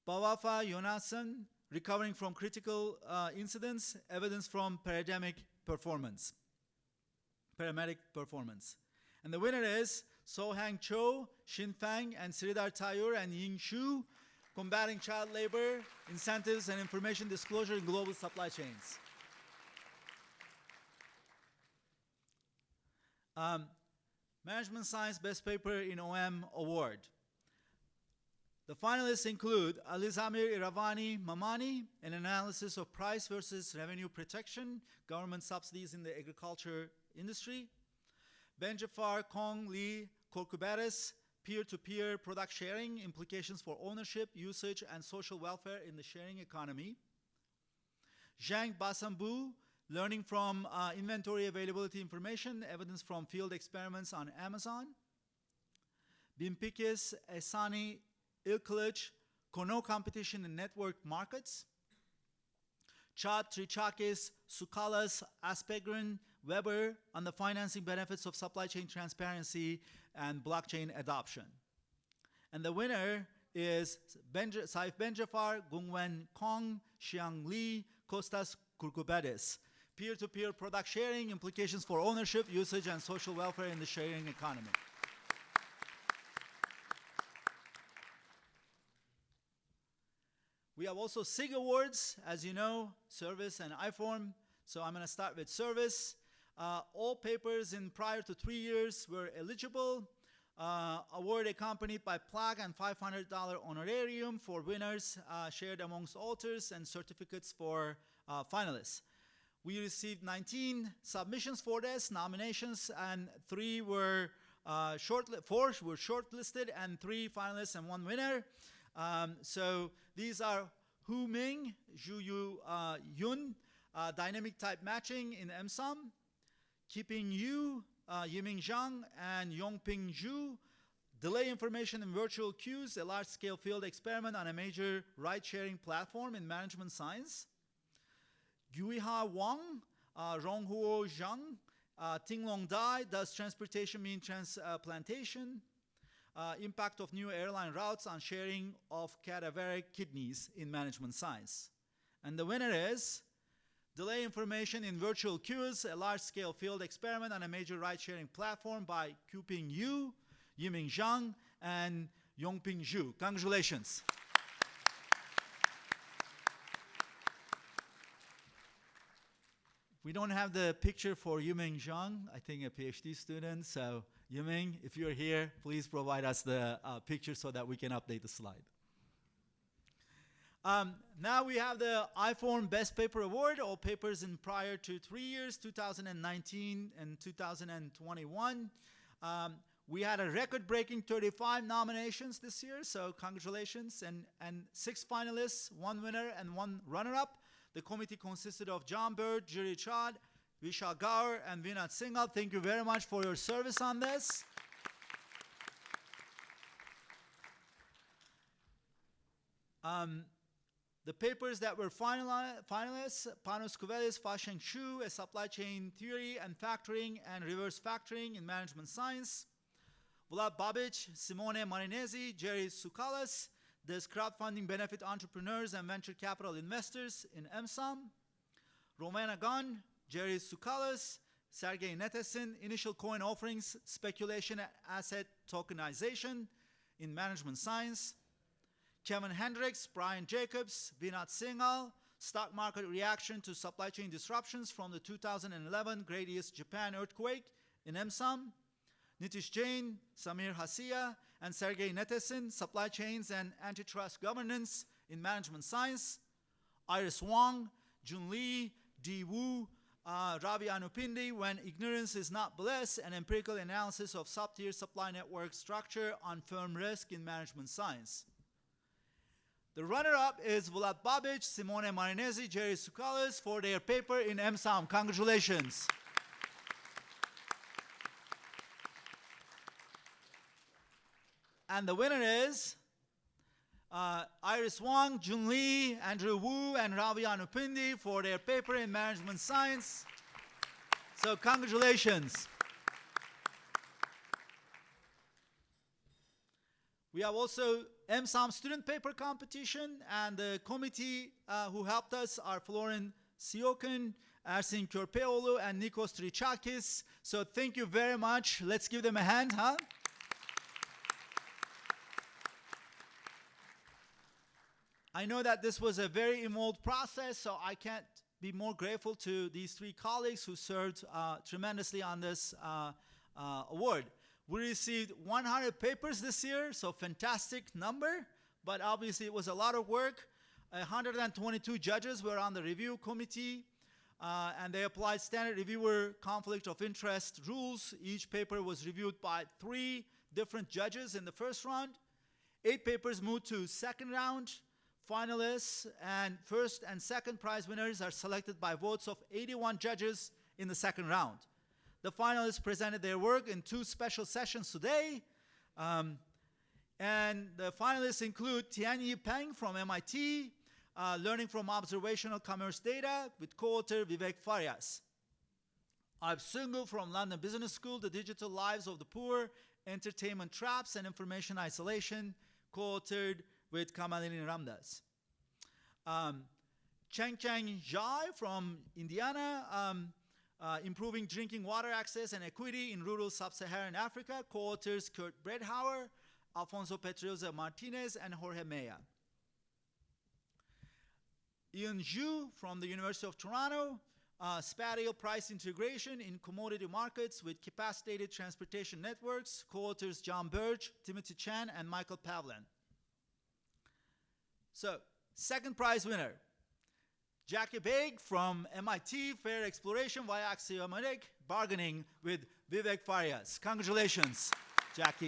Bawafa, Yonasan, recovering from critical incidents, evidence from paramedic performance. And the winner is Sohang Cho, Shin Fang, and Sridhar Tayur, and Ying Shu, Combating Child Labor, Incentives and Information Disclosure in Global Supply Chains. Management Science Best Paper in OM Award. The finalists include Alizamir Iravani Mamani, an analysis of price versus revenue protection, government subsidies in the agriculture industry. Benjafar Kong Lee Korkubaris, peer-to-peer product sharing, implications for ownership, usage, and social welfare in the sharing economy. Zhang Basambu, learning from inventory availability information, evidence from field experiments on Amazon. Bimpikis Esani Ilklich, Kono competition in network markets. Chad Trichakis Sukalas Aspegrin, Weber on the financing benefits of supply chain transparency and blockchain adoption. And the winner is Saif Benjafar, Gungwen Kong, Xiang Li, Kostas Kurkubedes. Peer-to-peer product sharing, implications for ownership, usage, and social welfare in the sharing economy. We have also SIG awards, as you know, service and IFORM. So I'm going to start with service. All papers in prior to 3 years were eligible. Award accompanied by plaque and $500 honorarium for winners shared amongst authors and certificates for finalists. We received 19 submissions for this, nominations, and 4 were shortlisted, and 3 finalists and 1 winner. So these are Hu Ming, Zhu Yu Yun, dynamic type matching in MSOM, Qiping Yu, Yiming Zhang, and Yongping Zhu, delay information in virtual queues, a large-scale field experiment on a major ride-sharing platform in management science. Guiha Wang, Ronghuo Zhang, Tinglong Dai, does transportation mean transplantation? Impact of new airline routes on sharing of cadaveric kidneys in management science. And the winner is delay information in virtual queues, a large-scale field experiment on a major ride-sharing platform by Quping Yu, Yiming Zhang, and Yongping Zhu. Congratulations. We don't have the picture for Yiming Zhang, I think a PhD student. So Yiming, if you're here, please provide us the picture so that we can update the slide. Now we have the IFORM Best Paper Award, all papers in prior to 3 years, 2019 and 2021. We had a record-breaking 35 nominations this year, so congratulations, and 6 finalists, 1 winner, and 1 runner-up. The committee consisted of John Bird, Jiri Chad, Vishal Gaur, and Vinod Singhal. Thank you very much for your service on this. The papers that were finalists, Panos Kouvelis, Fasheng Shu, a supply chain theory and factoring and reverse factoring in management science. Vlad Babic, Simone Marinesi, Jerry Soukalas, does crowdfunding benefit entrepreneurs and venture capital investors in MSOM. Romana Gunn, Jerry Soukalas, Sergey Netesin, initial coin offerings, speculation asset tokenization in management science. Kevin Hendricks, Brian Jacobs, Vinod Singhal, stock market reaction to supply chain disruptions from the 2011 Great East Japan earthquake in MSOM. Nitish Jain, Samir Hasia, and Sergey Netesin, supply chains and antitrust governance in management science. Iris Wang, Jun Lee, Di Wu, Ravi Anupindi, when ignorance is not bliss, an empirical analysis of sub-tier supply network structure on firm risk in management science. The runner-up is Vlad Babic, Simone Marinesi, Jerry Soukalas for their paper in MSOM. Congratulations. And the winner is Iris Wang, Jun Lee, Andrew Wu, and Ravi Anupindi for their paper in management science. So congratulations. We have also MSOM student paper competition, and the committee who helped us are Florin Siokin, Ersin Körpeoğlu, and Nikos Trichakis. So thank you very much. Let's give them a hand, huh? I know that this was a very involved process, so I can't be more grateful to these 3 colleagues who served tremendously on this award. We received 100 papers this year, so fantastic number, but obviously it was a lot of work. 122 judges were on the review committee, and they applied standard reviewer conflict of interest rules. Each paper was reviewed by 3 different judges in the first round. 8 papers moved to second round. Finalists and first and second prize winners are selected by votes of 81 judges in the second round. The finalists presented their work in 2 special sessions today. And the finalists include Tianyi Peng from MIT, learning from observational commerce data with co-author Vivek Farias. I've Sungu from London Business School, The Digital Lives of the Poor, Entertainment Traps and Information Isolation, co-authored with Kamalini Ramdas. Cheng Zhai from Indiana, Improving Drinking Water Access and Equity in Rural Sub-Saharan Africa, co-authors Kurt Bredhauer, Alfonso Petroza Martinez, and Jorge Maya. Ian Zhu from the University of Toronto, Spatial Price Integration in Commodity Markets with Capacitated Transportation Networks, co-authors John Birch, Timothy Chan, and Michael Pavlin. So, second prize winner, Jackie Baig from MIT, Fair Exploration via Axiomatic Bargaining with Vivek Farias. Congratulations, Jackie.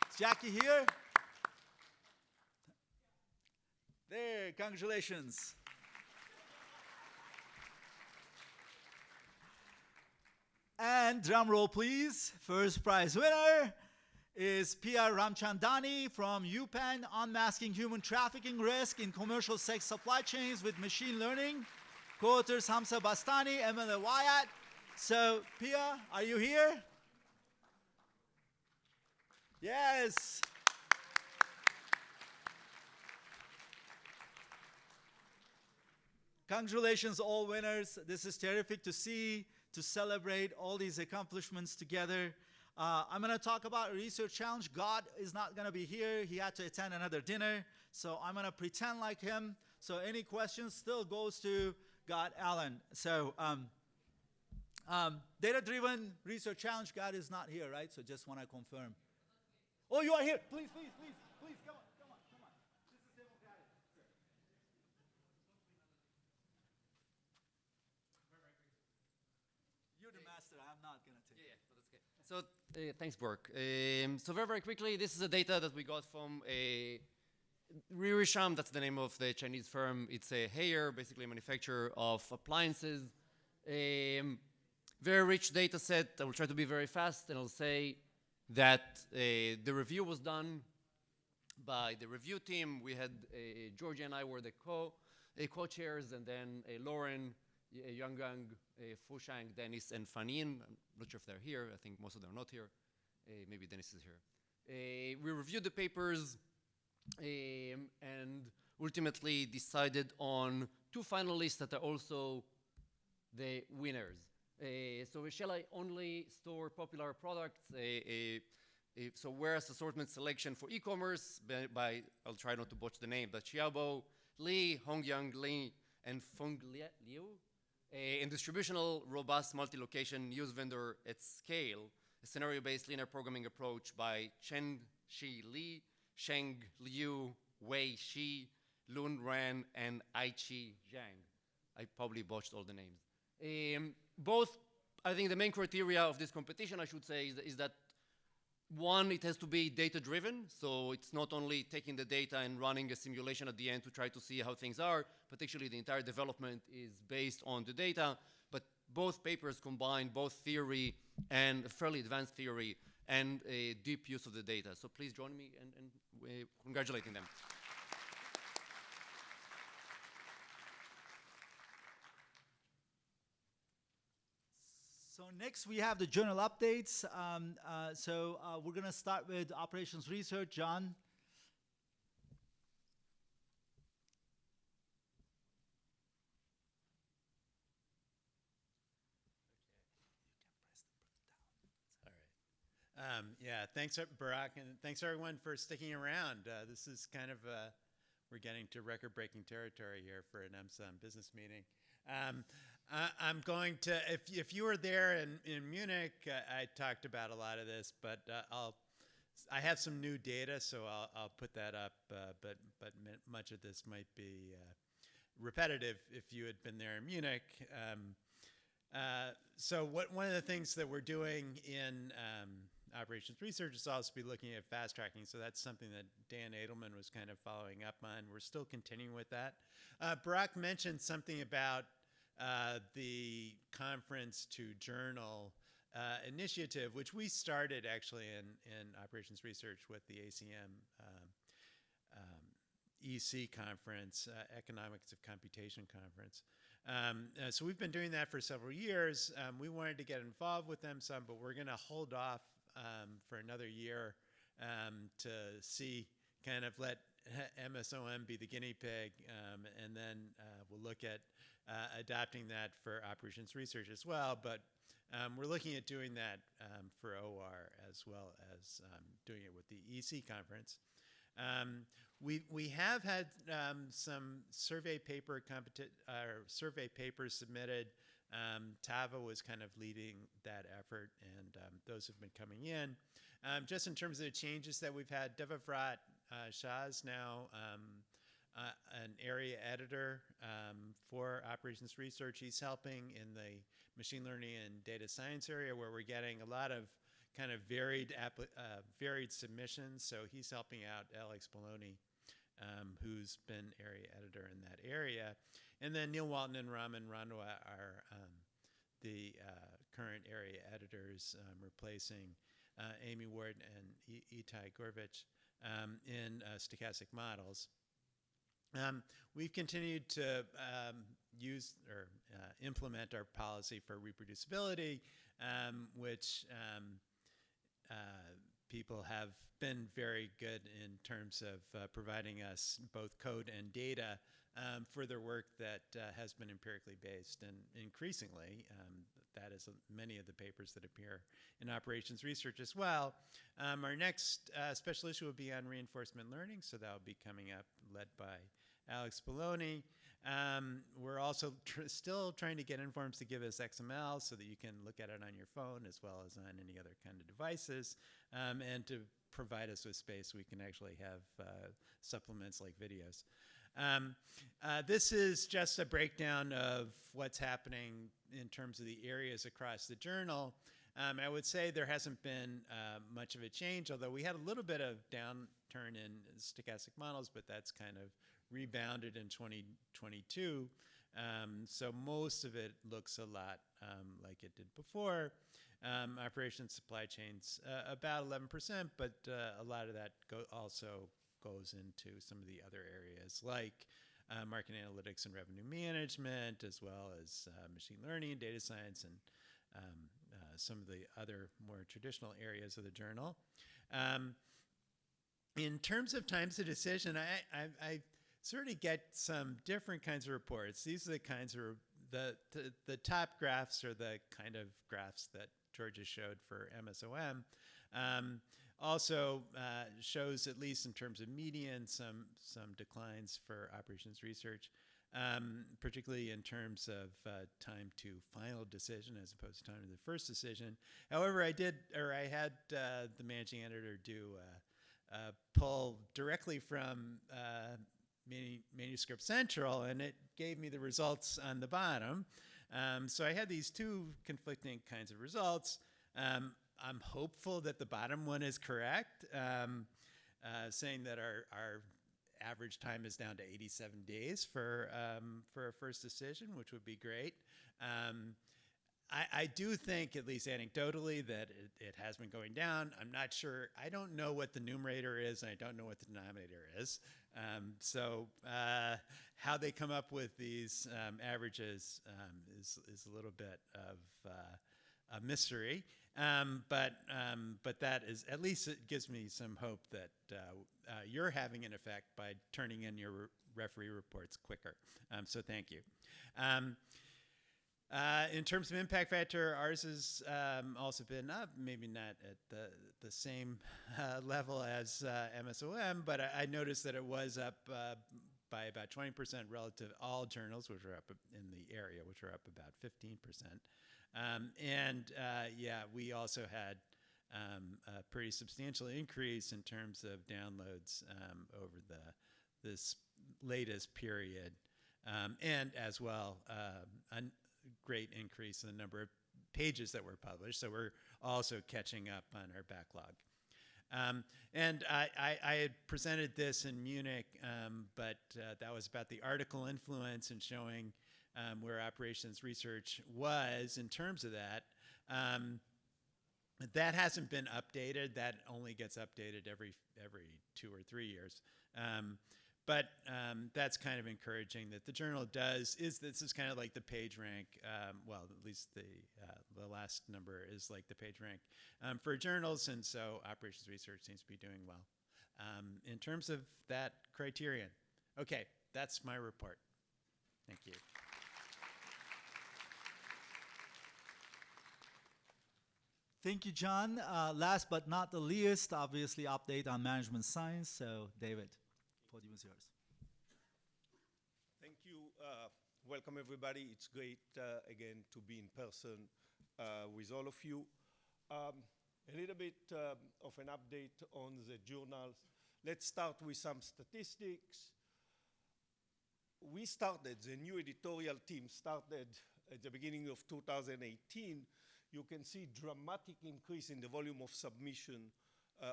Is Jackie here? There, congratulations. And drum roll, please. First prize winner is Pia Ramchandani from UPenn, Unmasking Human Trafficking Risk in Commercial Sex Supply Chains with Machine Learning. Co-authors Hamza Bastani, Emily Wyatt. So, Pia, are you here? Yes. Congratulations, all winners. This is terrific to see, to celebrate all these accomplishments together. I'm going to talk about a research challenge. God is not going to be here. He had to attend another dinner. So I'm going to pretend like him. So any questions still goes to God Allen. So data-driven research challenge, God is not here, right? So just want to confirm. Oh, you are here. Please, please, please, please, come on, come on, come on. This is democratic. You're the master. I'm not going to take it. So thanks, Bork. So very quickly, this is the data that we got from Ririsham. That's the name of the Chinese firm. It's a Haier, basically a manufacturer of appliances. Very rich data set. I will try to be very fast, and I'll say that the review was done by the review team. We had Georgia and I were the co-chairs, and then Lauren, Yang, Fushang, Dennis, and Fanin. I'm not sure if they're here. I think most of them are not here. Maybe Dennis is here. We reviewed the papers and ultimately decided on two finalists that are also the winners. So shall I only store popular products? So warehouse assortment selection for e-commerce by, I'll try not to butcher the name, but Xiaobo, Li, Hongyang Li, and Feng Liu. And distributional, robust, multi-location news vendor at scale, a scenario-based linear programming approach by Chen Shi Li, Sheng Liu, Wei Shi, Lun Ran, and Aichi Zhang. I probably botched all the names. Both, I think the main criteria of this competition, I should say, is that one, it has to be data-driven, so it's not only taking the data and running a simulation at the end to try to see how things are, but actually the entire development is based on the data. But both papers combine both theory and fairly advanced theory and a deep use of the data. So please join me in congratulating them. So next we have the journal updates. We're going to start with operations research. John. All right. Yeah, thanks, Barak, and thanks everyone for sticking around. This is kind of, we're getting to record-breaking territory here for an MSOM business meeting. I'm going to, if you were there in Munich, I talked about a lot of this, but I have some new data, so I'll put that up, but much of this might be repetitive if you had been there in Munich. So one of the things that we're doing in operations research is also be looking at fast tracking. So that's something that Dan Edelman was kind of following up on. We're still continuing with that. Barak mentioned something about the conference to journal initiative, which we started actually in operations research with the ACM EC conference, Economics of Computation conference. So we've been doing that for several years. We wanted to get involved with them some, but we're going to hold off for another year to see, kind of let MSOM be the guinea pig, and then we'll look at adapting that for operations research as well. But we're looking at doing that for OR as well as doing it with the EC conference. We have had some survey papers submitted. Tava was kind of leading that effort, and those have been coming in. Just in terms of the changes that we've had, Devavrat Shah is now an area editor for operations research. He's helping in the machine learning and data science area, where we're getting a lot of kind of varied submissions. So he's helping out Alex Bologna, who's been area editor in that area. And then Neil Walton and Raman Randwa are the current area editors, replacing Amy Ward and Itai Gorvich in stochastic models. We've continued to use or implement our policy for reproducibility, which people have been very good in terms of providing us both code and data for their work that has been empirically based, and increasingly that is many of the papers that appear in operations research as well. Our next special issue will be on reinforcement learning, so that will be coming up, led by Alex Bologna. We're also still trying to get Informs to give us XML so that you can look at it on your phone as well as on any other kind of devices, and to provide us with space so we can actually have supplements like videos. This is just a breakdown of what's happening in terms of the areas across the journal. I would say there hasn't been much of a change, although we had a little bit of downturn in stochastic models, but that's kind of rebounded in 2022. So most of it looks a lot like it did before. Operations supply chains, about 11%, but a lot of that also goes into some of the other areas like market analytics and revenue management, as well as machine learning and data science, and some of the other more traditional areas of the journal. In terms of times to decision, I sort of get some different kinds of reports. These are the kinds of, the top graphs are the kind of graphs that Georgia showed for MSOM. Also shows, at least in terms of median, some declines for operations research, particularly in terms of time to final decision as opposed to time to the first decision. However, I had the managing editor do a pull directly from Manuscript Central, and it gave me the results on the bottom. So I had these two conflicting kinds of results. I'm hopeful that the bottom one is correct, saying that our average time is down to 87 days for a first decision, which would be great. I do think, at least anecdotally, that it has been going down. I'm not sure. I don't know what the numerator is, and I don't know what the denominator is. So how they come up with these averages is a little bit of a mystery. But that is, at least it gives me some hope that you're having an effect by turning in your referee reports quicker. So thank you. In terms of impact factor, ours has also been up, maybe not at the same level as MSOM, but I noticed that it was up by about 20% relative to all journals, which are up in the area, which are up about 15%. Yeah, we also had a pretty substantial increase in terms of downloads over this latest period, and as well a great increase in the number of pages that were published. So we're also catching up on our backlog. And I had presented this in Munich, but that was about the article influence and showing where operations research was in terms of that. That hasn't been updated. That only gets updated every 2 or 3 years. but that's kind of encouraging that the journal does. This is kind of like the page rank. Well, at least the last number is like the page rank for journals, and so operations research seems to be doing well in terms of that criterion. Okay, that's my report. Thank you. Thank you, John. Last but not the least, obviously, update on management science. So, David, podium is yours. Thank you. Welcome, everybody. It's great, again, to be in person with all of you. A little bit of an update on the journals. Let's start with some statistics. The new editorial team started at the beginning of 2018. You can see dramatic increase in the volume of submission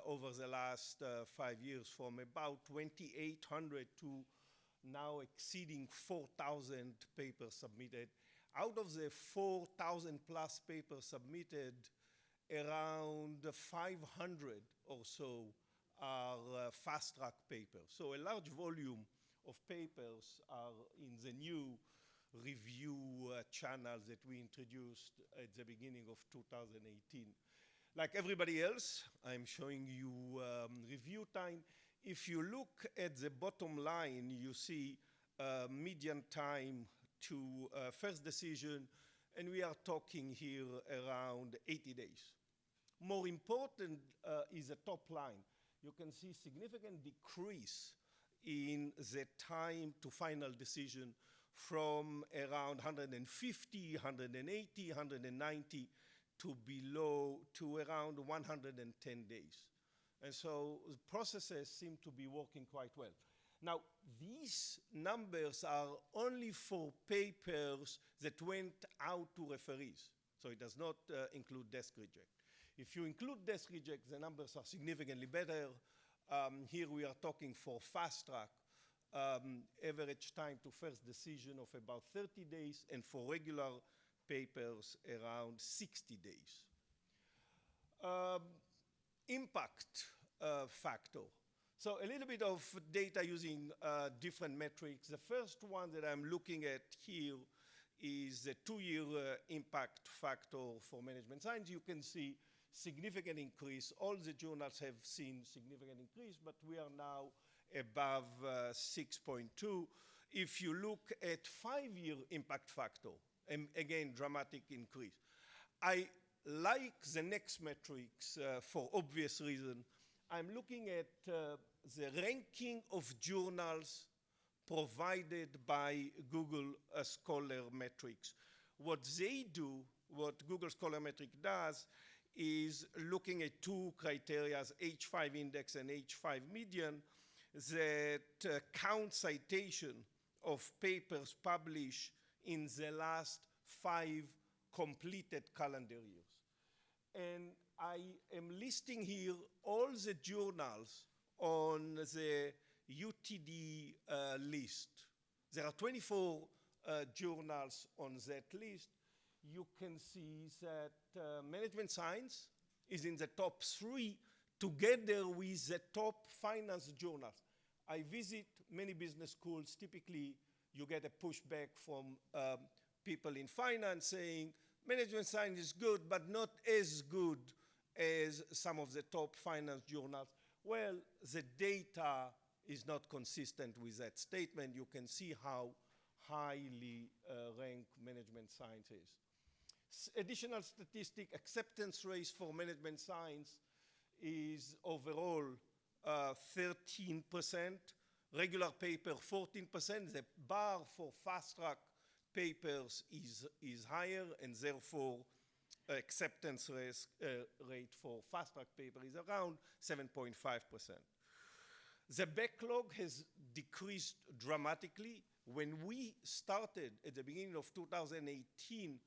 over the last 5 years, from about 2,800 to now exceeding 4,000 papers submitted. Out of the 4,000 plus papers submitted, around 500 or so are fast-track papers. So a large volume of papers are in the new review channels that we introduced at the beginning of 2018. Like everybody else, I'm showing you review time. If you look at the bottom line, you see median time to first decision, and we are talking here around 80 days. More important is the top line. You can see significant decrease in the time to final decision from around 150, 180, 190 to around 110 days. And so the processes seem to be working quite well. Now, these numbers are only for papers that went out to referees. So it does not include desk reject. If you include desk reject, the numbers are significantly better. Here we are talking for fast track, average time to first decision of about 30 days, and for regular papers, around 60 days. Impact factor. So a little bit of data using different metrics. The first one that I'm looking at here is the 2-year impact factor for management science. You can see significant increase. All the journals have seen significant increase, but we are now above 6.2. If you look at 5-year impact factor, again, dramatic increase. I like the next metrics for obvious reason. I'm looking at the ranking of journals provided by Google Scholar Metrics. What they do, what Google Scholar Metrics does, is looking at two criteria, H5 index and H5 median, that count citation of papers published in the last 5 completed calendar years. And I am listing here all the journals on the UTD list. There are 24 journals on that list. You can see that management science is in the top 3 together with the top finance journals. I visit many business schools. Typically, you get a pushback from people in finance saying, management science is good, but not as good as some of the top finance journals. Well, the data is not consistent with that statement. You can see how highly ranked management science is. Additional statistic, acceptance rates for management science is overall 13%, regular paper 14%. The bar for fast track papers is higher, and therefore acceptance rate for fast track paper is around 7.5%. The backlog has decreased dramatically. When we started at the beginning of 2018,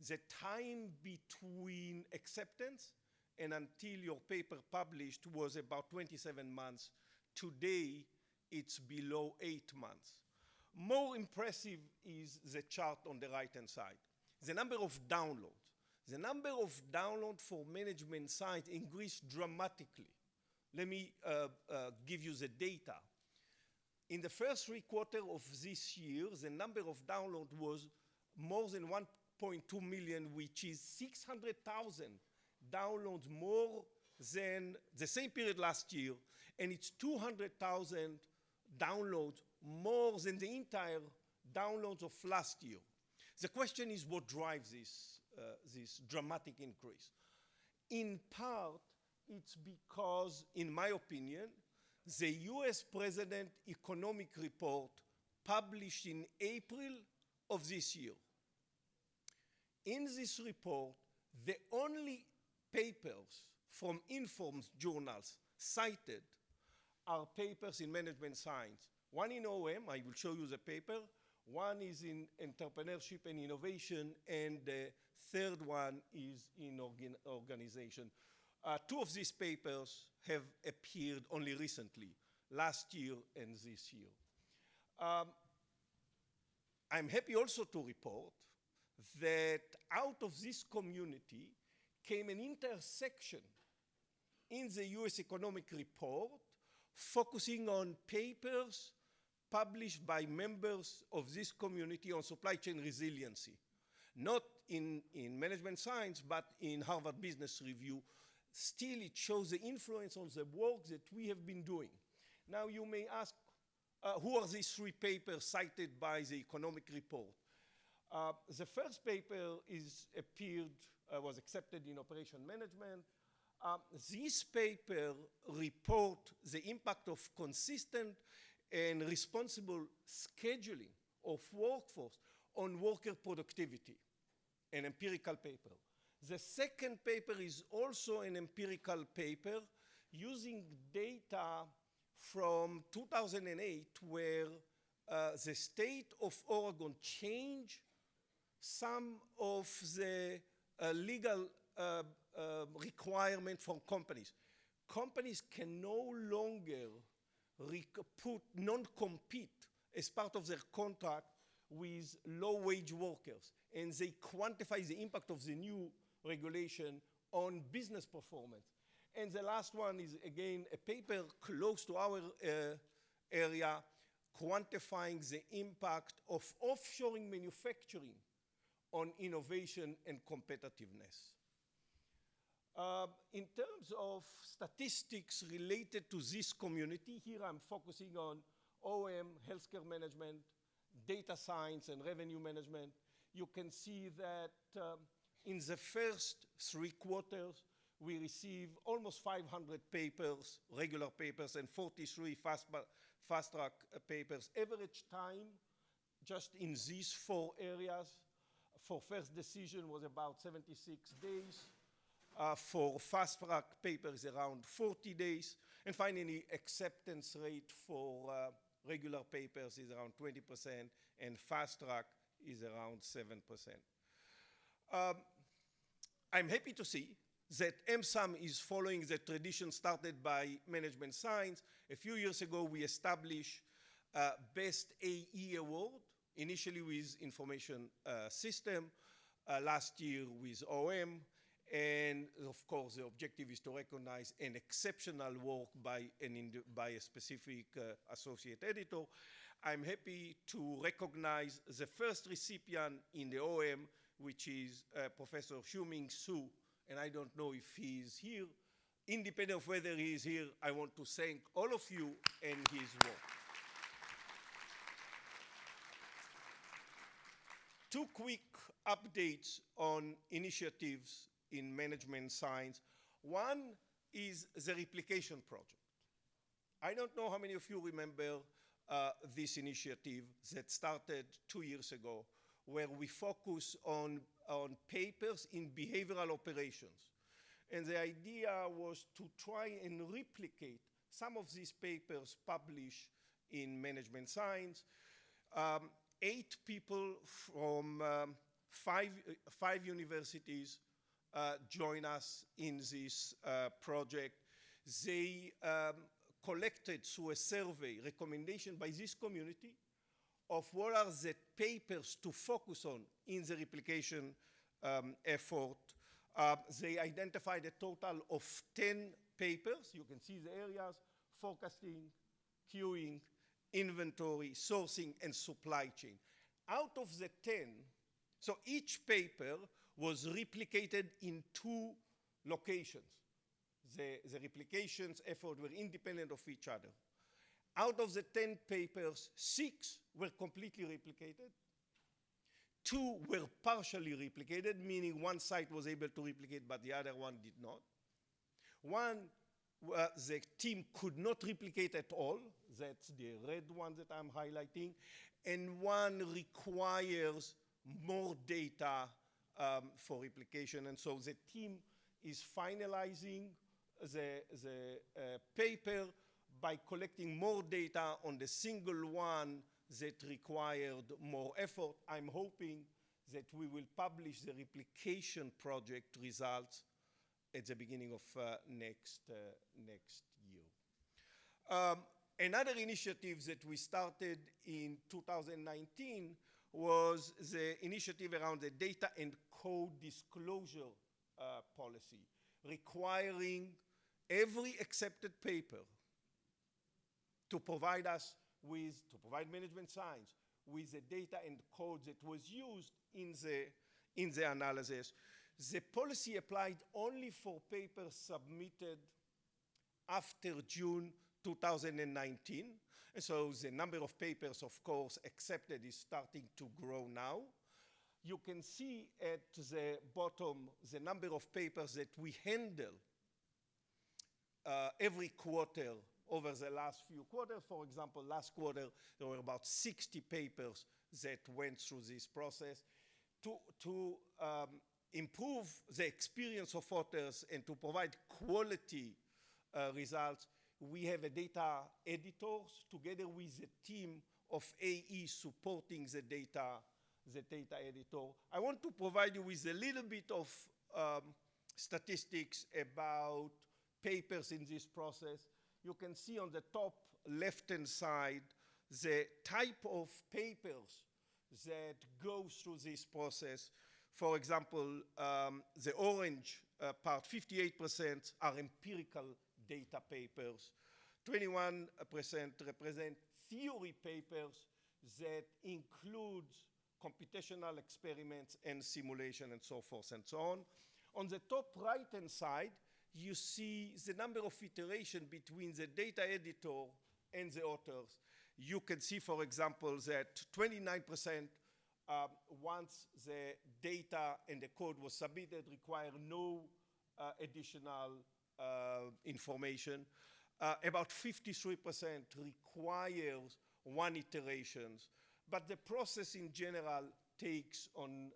the time between acceptance and until your paper published was about 27 months. Today, it's below 8 months. More impressive is the chart on the right-hand side. The number of downloads. The number of downloads for management science increased dramatically. Let me give you the data. In the first 3 quarters of this year, the number of downloads was more than 1.2 million, which is 600,000 downloads more than the same period last year, and it's 200,000 downloads more than the entire downloads of last year. The question is what drives this dramatic increase? In part, it's because, in my opinion, the US President Economic Report published in April of this year. In this report, the only papers from INFORMS journals cited are papers in management science. One in OM, I will show you the paper. One is in entrepreneurship and innovation, and the third one is in organization. Two of these papers have appeared only recently, last year and this year. I'm happy also to report that out of this community came an intersection in the US Economic Report focusing on papers published by members of this community on supply chain resiliency, not in management science, but in Harvard Business Review. Still, it shows the influence on the work that we have been doing. Now, you may ask, who are these 3 papers cited by the economic report? The first paper was accepted in operation management. This paper reports the impact of consistent and responsible scheduling of workforce on worker productivity, an empirical paper. The second paper is also an empirical paper using data from 2008 where the state of Oregon changed some of the legal requirement for companies. Companies can no longer put non-compete as part of their contract with low-wage workers, and they quantify the impact of the new regulation on business performance. And the last one is, again, a paper close to our area, quantifying the impact of offshoring manufacturing on innovation and competitiveness. In terms of statistics related to this community, here I'm focusing on OM, healthcare management, data science, and revenue management. You can see that in the first 3 quarters, we receive almost 500 papers, regular papers, and 43 fast-track papers. Average time, just in these 4 areas, for first decision was about 76 days. For fast-track papers, around 40 days. And finally, acceptance rate for regular papers is around 20%, and fast-track is around 7%. I'm happy to see that MSAM is following the tradition started by management science. A few years ago, we established Best AE Award, initially with information system, last year with OM, and of course, the objective is to recognize an exceptional work by a specific associate editor. I'm happy to recognize the first recipient in the OM, which is Professor Xiuming Su, and I don't know if he is here. Independent of whether he is here, I want to thank all of you and his work. 2 quick updates on initiatives in management science. One is the replication project. I don't know how many of you remember this initiative that started 2 years ago, where we focus on papers in behavioral operations. And the idea was to try and replicate some of these papers published in management science. 8 people from 5 universities join us in this project. They collected through a survey recommendation by this community of what are the papers to focus on in the replication effort. They identified a total of 10 papers. You can see the areas: forecasting, queuing, inventory, sourcing, and supply chain. Out of the 10, so each paper was replicated in 2 locations. The replications effort were independent of each other. Out of the 10 papers, 6 were completely replicated. 2 were partially replicated, meaning one site was able to replicate, but the other one did not. One, the team could not replicate at all. That's the red one that I'm highlighting. And one requires more data for replication. And so the team is finalizing the paper by collecting more data on the single one that required more effort. I'm hoping that we will publish the replication project results at the beginning of next year. Another initiative that we started in 2019 was the initiative around the data and code disclosure policy, requiring every accepted paper to provide management science with the data and code that was used in the analysis. The policy applied only for papers submitted after June 2019. And so the number of papers, of course, accepted is starting to grow now. You can see at the bottom the number of papers that we handle every quarter over the last few quarters. For example, last quarter, there were about 60 papers that went through this process. To improve the experience of authors and to provide quality results, we have a data editors together with a team of AE supporting the data editor. I want to provide you with a little bit of statistics about papers in this process. You can see on the top left-hand side the type of papers that go through this process. For example, the orange part, 58% are empirical data papers. 21% represent theory papers that includes computational experiments and simulation and so forth and so on. On the top right-hand side, you see the number of iterations between the data editor and the authors. You can see, for example, that 29% once the data and the code was submitted require no additional information. About 53% requires 1 iterations, but the process in general takes on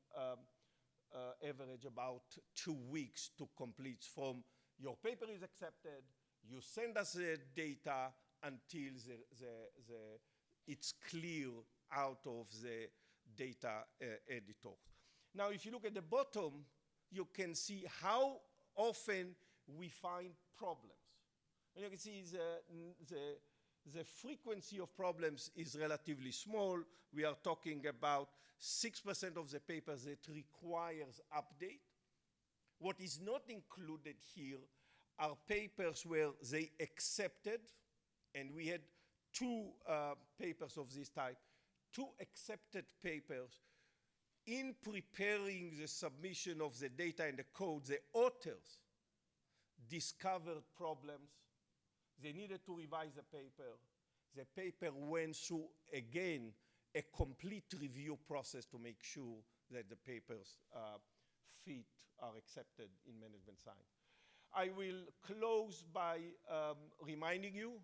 average about 2 weeks to complete from your paper is accepted, you send us the data until it's clear out of the data editor. Now, if you look at the bottom, you can see how often we find problems. And you can see the frequency of problems is relatively small. We are talking about 6% of the papers that requires update. What is not included here are papers where they accepted, and we had 2 papers of this type, 2 accepted papers. In preparing the submission of the data and the code, the authors discovered problems. They needed to revise the paper. The paper went through, again, a complete review process to make sure that the papers are accepted in management science. I will close by reminding you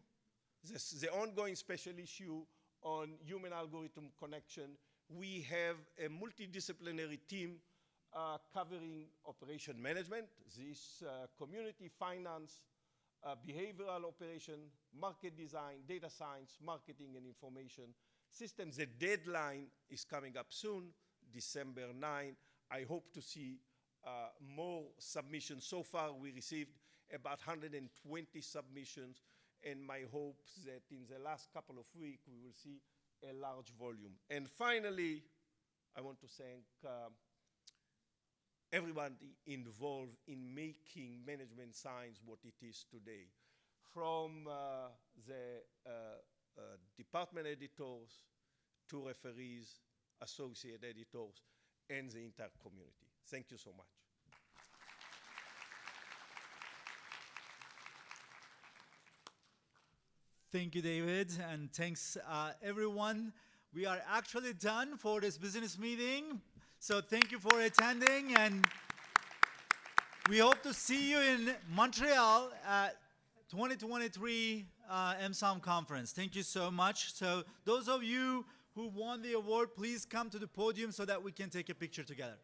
the ongoing special issue on human algorithm connection. We have a multidisciplinary team covering operation management, this community finance, behavioral operation, market design, data science, marketing and information systems. The deadline is coming up soon, December 9. I hope to see more submissions. So far, we received about 120 submissions, and my hope that in the last couple of weeks, we will see a large volume. And finally, I want to thank everybody involved in making management science what it is today. From the department editors, to referees, associate editors, and the entire community. Thank you so much. Thank you, David, and thanks, everyone. We are actually done for this business meeting. So thank you for attending, and we hope to see you in Montreal at 2023 MSOM conference. Thank you so much. So those of you who won the award, please come to the podium so that we can take a picture together.